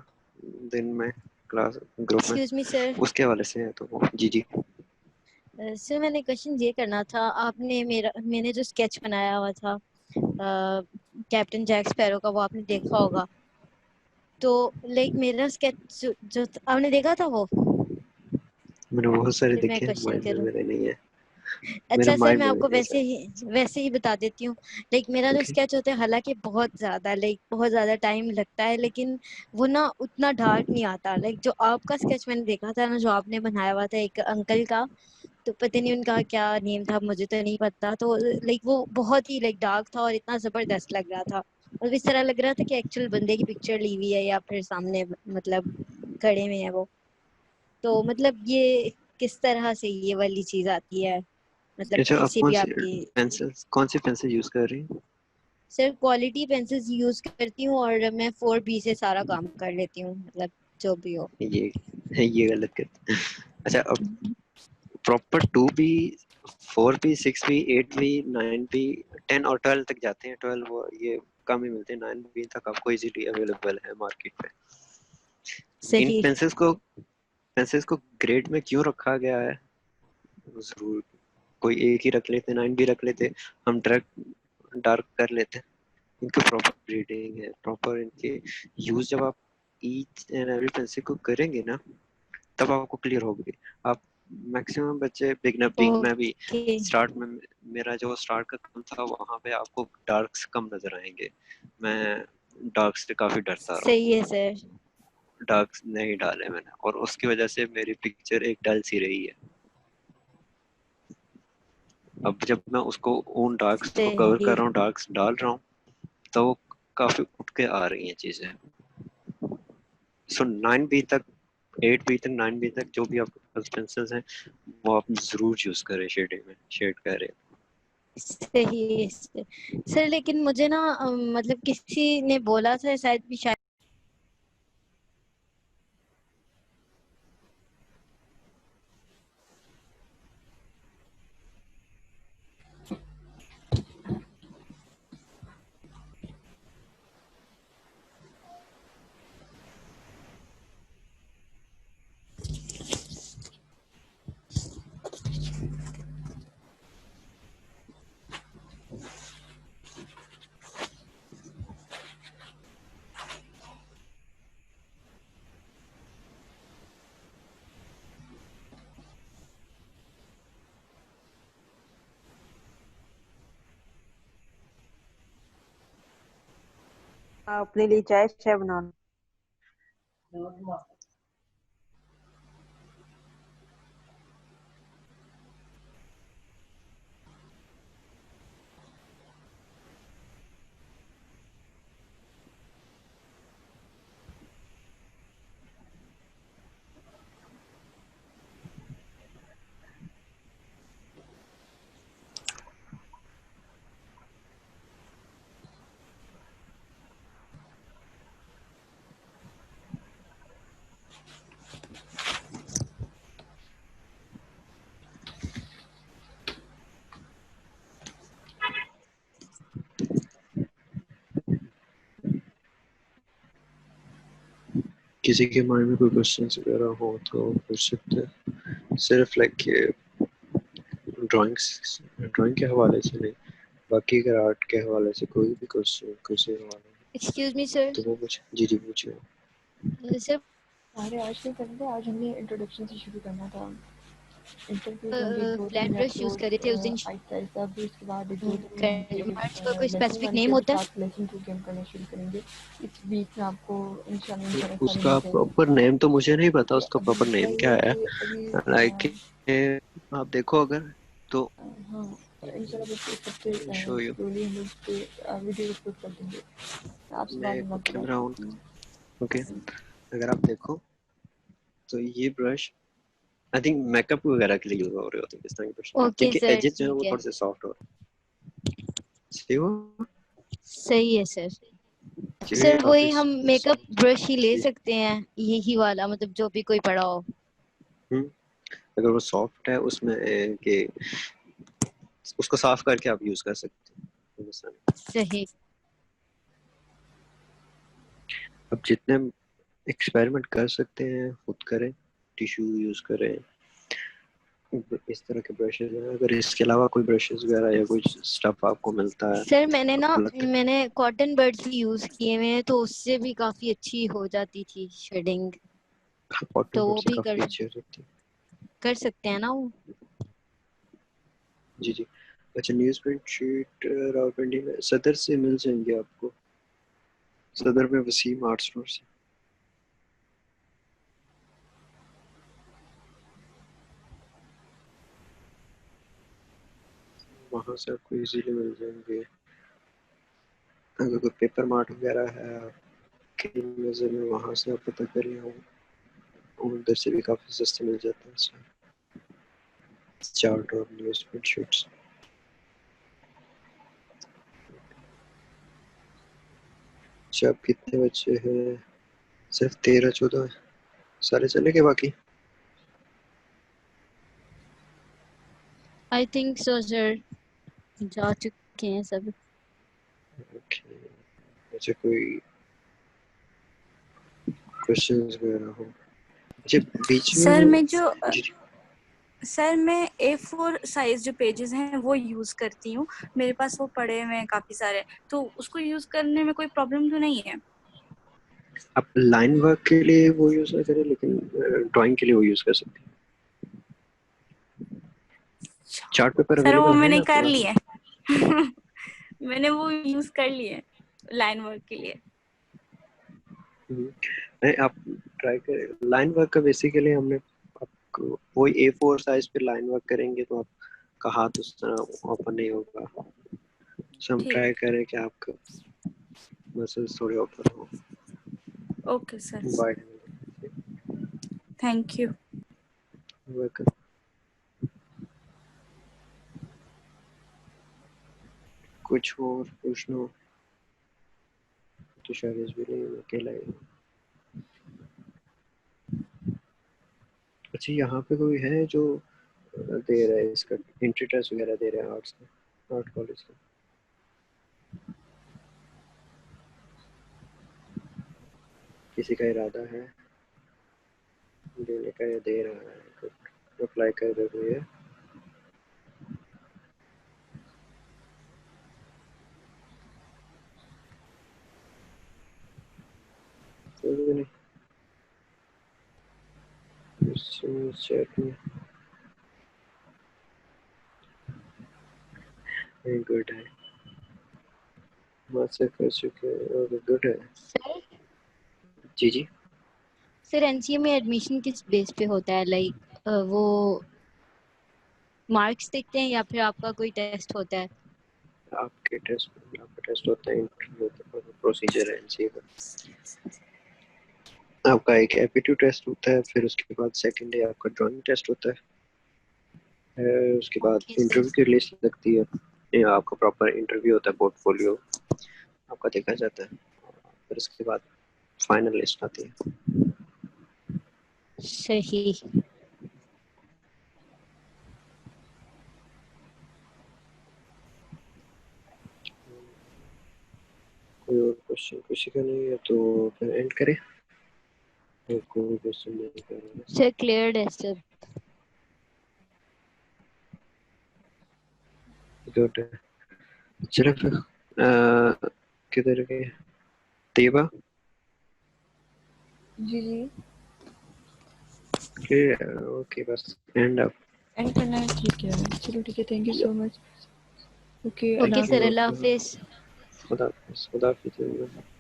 दिन में क्लास ग्रुप में, एक्सक्यूज मी सर। उसके हवाले से है तो वो जी जी। सर मैंने क्वेश्चन ये करना था, आपने मैंने जो स्केच बनाया हुआ था कैप्टन जैक स्पैरो का, वो आपने देखा होगा। तो लाइक मेरा स्केच जो आपने देखा था वो, मैंने बहुत सारे फिर मैं देखे हैं, क्वेश्चन माइंड में करूँ। मेरे नहीं है, मेरे अच्छा सर, माइंड मैं में आपको नहीं है सर। वैसे ही बता देती हूँ। लाइक मेरा जो ओके। स्केच होता है, हालांकि बहुत ज्यादा टाइम लगता है, लेकिन वो ना उतना डार्क नहीं आता। लाइक जो आपका स्केच मैंने देखा था ना, जो आपने बनाया हुआ था एक अंकल का, तो पता नहीं उनका क्या नेम था, मुझे तो नहीं पता। तो लाइक वो बहुत ही लाइक डार्क था और इतना जबरदस्त लग रहा था, और इस तरह लग रहा था कि एक्चुअल बंदे की पिक्चर ली हुई है या फिर सामने मतलब खड़े में है वो। तो मतलब ये किस तरह से ये वाली चीज आती है, मतलब अच्छा, आप किसी भी आपकी। कौन सी पेंसिल यूज कर रही हैं? सर क्वालिटी पेंसिल्स यूज करती हूँ, और मैं 4B से सारा काम कर लेती हूँ, मतलब जो भी हो। ये गलत करते हैं। अच्छा, अब proper 2B, 4B, 6B, 8B, 9B, 10 और 12 तक जाते हैं। 12 वो ये कम ही मिलते हैं, 9B तक आपको इजीली अवेलेबल है मार्केट में। इन सही। पेंसिल्स को ग्रेड में क्यों रखा गया है? जरूर कोई एक ही रख लेते, 9B रख लेते, हम डार्क डार्क कर लेते। इनकी प्रॉपर ग्रेडिंग है, प्रॉपर इनके यूज जब आप ईच एंड एवरी पेंसिल को करेंगे ना, तब आपको क्लियर होगी। आप मैक्सिमम बच्चे बिगनर भी, मैं भी ओके। स्टार्ट में, मेरा जो स्टार्ट का काम था वहां पे आपको डार्क्स कम नजर आएंगे, मैं डार्क्स से काफी डरता रहा सही हूँ, है सर। डार्क्स नहीं डाले मैंने, और उसकी वजह से मेरी पिक्चर एक डल सी रही है। अब जब मैं उसको उन डार्क्स को कवर सही। कर रहा हूँ, डार्क्स डाल रहा हूँ, तो वो काफी उठ के आ रही हैं चीजें। सो 9B तक, 8B तक, 9B तक जो भी आपके पास पेंसिल्स हैं, वो आप जरूर यूज करें शेडिंग में, शेड करें। सही है सर, लेकिन मुझे ना मतलब किसी ने बोला था शायद भी, शायद अपने लिए चाय चाय बनाना। किसी के माइंड में कोई क्वेश्चंस वगैरह हो तो पूछ सकते हैं, सिर्फ लाइक ड्राइंग के हवाले से नहीं, बाकी अगर आर्ट के हवाले से कोई भी क्वेश्चन किसी हवाले एक्सक्यूज मी सर, तो वो पूछ। जी जी पूछिए। सर अरे आज नहीं करते, आज हमें इंट्रोडक्शन से शुरू करना था। इंटरव्यू तो हम एक दो फ्लैट तीन ब्रश यूज कर रहे थे उस दिन आहिस्ता आहिस्ता, फिर उसके बाद एक दो दिन मार्च का कोई लेसन स्पेसिफिक वन नेम के होता है? साथ लेसन टू के हम करना शुरू करेंगे। इस वीक में आपको इंशाल्लाह बहुत सारी उसका डिटेल प्रॉपर नेम तो मुझे नहीं पता, उसका अभी प्रॉपर नेम क्या है, कि अभी लाइक आप देखो अगर तो हाँ इंशाल्लाह बस इस हफ्ते शो यू। स्लोली हम लोग पे वीडियो अपलोड कर देंगे। आपसे बाद मैं में को बाकी बात कैमरा ऑन, करती हूँ। ओके। अगर आप देखो तो ये ब्रश आई थिंक मेकअप वगैरह के लिए यूज हो रहे होते हैं इस तरह के ब्रश, ओके क्योंकि सर, एजेस जो है वो ठीक है, थोड़े से सॉफ्ट हो रहे हैं। सही हो सही है सर। क्योंकि सर काफी वही हम मेकअप सॉफ्ट। ब्रश ही ले जी। सकते हैं, यही वाला, मतलब जो भी कोई पड़ा हो। अगर वो सॉफ्ट है उसमें कि उसको साफ करके आप यूज कर सकते हैं। सही। अब जितने एक्सपेरिमेंट कर सकते हैं खुद करें, टिश्यू यूज करें, इस तरह के ब्रशेज हैं। अगर इसके अलावा कोई ब्रशेज वगैरह या कोई स्टफ आपको मिलता है सर मैंने ना आपको लगता है मैंने कॉटन बड्स यूज किए हुए हैं, तो उससे भी काफी अच्छी हो जाती थी शेडिंग, कॉटन तो बड वो से भी काफी अच्छी हो जाती है। कर सकते हैं ना वो। जी जी। अच्छा, न्यूज प्रिंट शीट रावलपिंडी में सदर से मिल जाएंगे आपको, सदर में वसीम आर्ट स्टोर से। वहाँ से आपको इजीली मिल जाएंगे। अगर कोई पेपर मार्ट वगैरह है आपकी नज़र में, वहाँ से आप पता करिए, उधर से भी काफ़ी सस्ते मिल जाते हैं चार्ट और न्यूज प्रिंट शीट्स। अच्छा, आप कितने बच्चे हैं? सिर्फ 13-14 है, सारे चले गए बाकी? आई थिंक सो सर, जा चुके हैं सब। ओके। अच्छा, कोई क्वेश्चंस वगैरह हो? अच्छा, बीच सर में। मैं जो जी जी। सर मैं A4 साइज जो पेजेस हैं वो यूज करती हूँ, मेरे पास वो पड़े हुए हैं काफी सारे, तो उसको यूज करने में कोई प्रॉब्लम तो नहीं है? आप लाइन वर्क के लिए वो यूज ना करें, लेकिन ड्राइंग के लिए वो यूज कर सकते हैं। चार्ट पेपर सर वो अवेलेबल है मैंने आपके कर पास? लिए मैंने वो यूज कर लिए लाइन वर्क के लिए। नहीं, आप ट्राई करें लाइन वर्क का। बेसिकली हमने आपको वही A4 साइज पे लाइन वर्क करेंगे तो आपका हाथ उस तरह ओपन नहीं होगा। सो हम ठीक, ट्राई करें कि आपका मसल्स थोड़े ओपन हो, okay sir, wide. Thank you. Work कुछ और पूछना हो तो शायद इस भी नहीं अकेला ही। अच्छा, यहाँ पे कोई है जो दे रहा है इसका एंट्री टेस्ट वगैरह दे रहे हैं आर्ट्स का, आर्ट कॉलेज का? किसी का इरादा है देने का या दे रहा है? अप्लाई कर रहे हैं? कोई भी नहीं। चेक में गुड है, मास्टर कर चुके हैं और गुड है। सर जी जी। सर एनसीए में एडमिशन किस बेस पे होता है, लाइक वो मार्क्स देखते हैं या फिर आपका कोई टेस्ट होता है? आपका टेस्ट होता है, इंटरव्यू होता है, प्रोसीजर है एनसीए का। आपका एक एप्टीट्यूड टेस्ट होता है, फिर उसके बाद सेकंड डे आपका ड्राइंग टेस्ट होता है, उसके बाद ओके सर। इंटरव्यू की लिस्ट लगती है। ये आपका प्रॉपर इंटरव्यू होता है, पोर्टफोलियो आपका देखा जाता है, फिर उसके बाद फाइनल लिस्ट आती है। सही। कोई और क्वेश्चन किसी का नहीं है तो फिर एंड करें। कोई क्वेश्चन नहीं कर रहा है। सर क्लियर्ड है सर। गुड। चलो फिर किधर गए तैयबा? जी जी ओके बस एंड अप। एंड करना है, ठीक है चलो ठीक है, thank you so much. Okay okay thank sir, you. अल्लाह हाफिज। खुदा हाफिज़।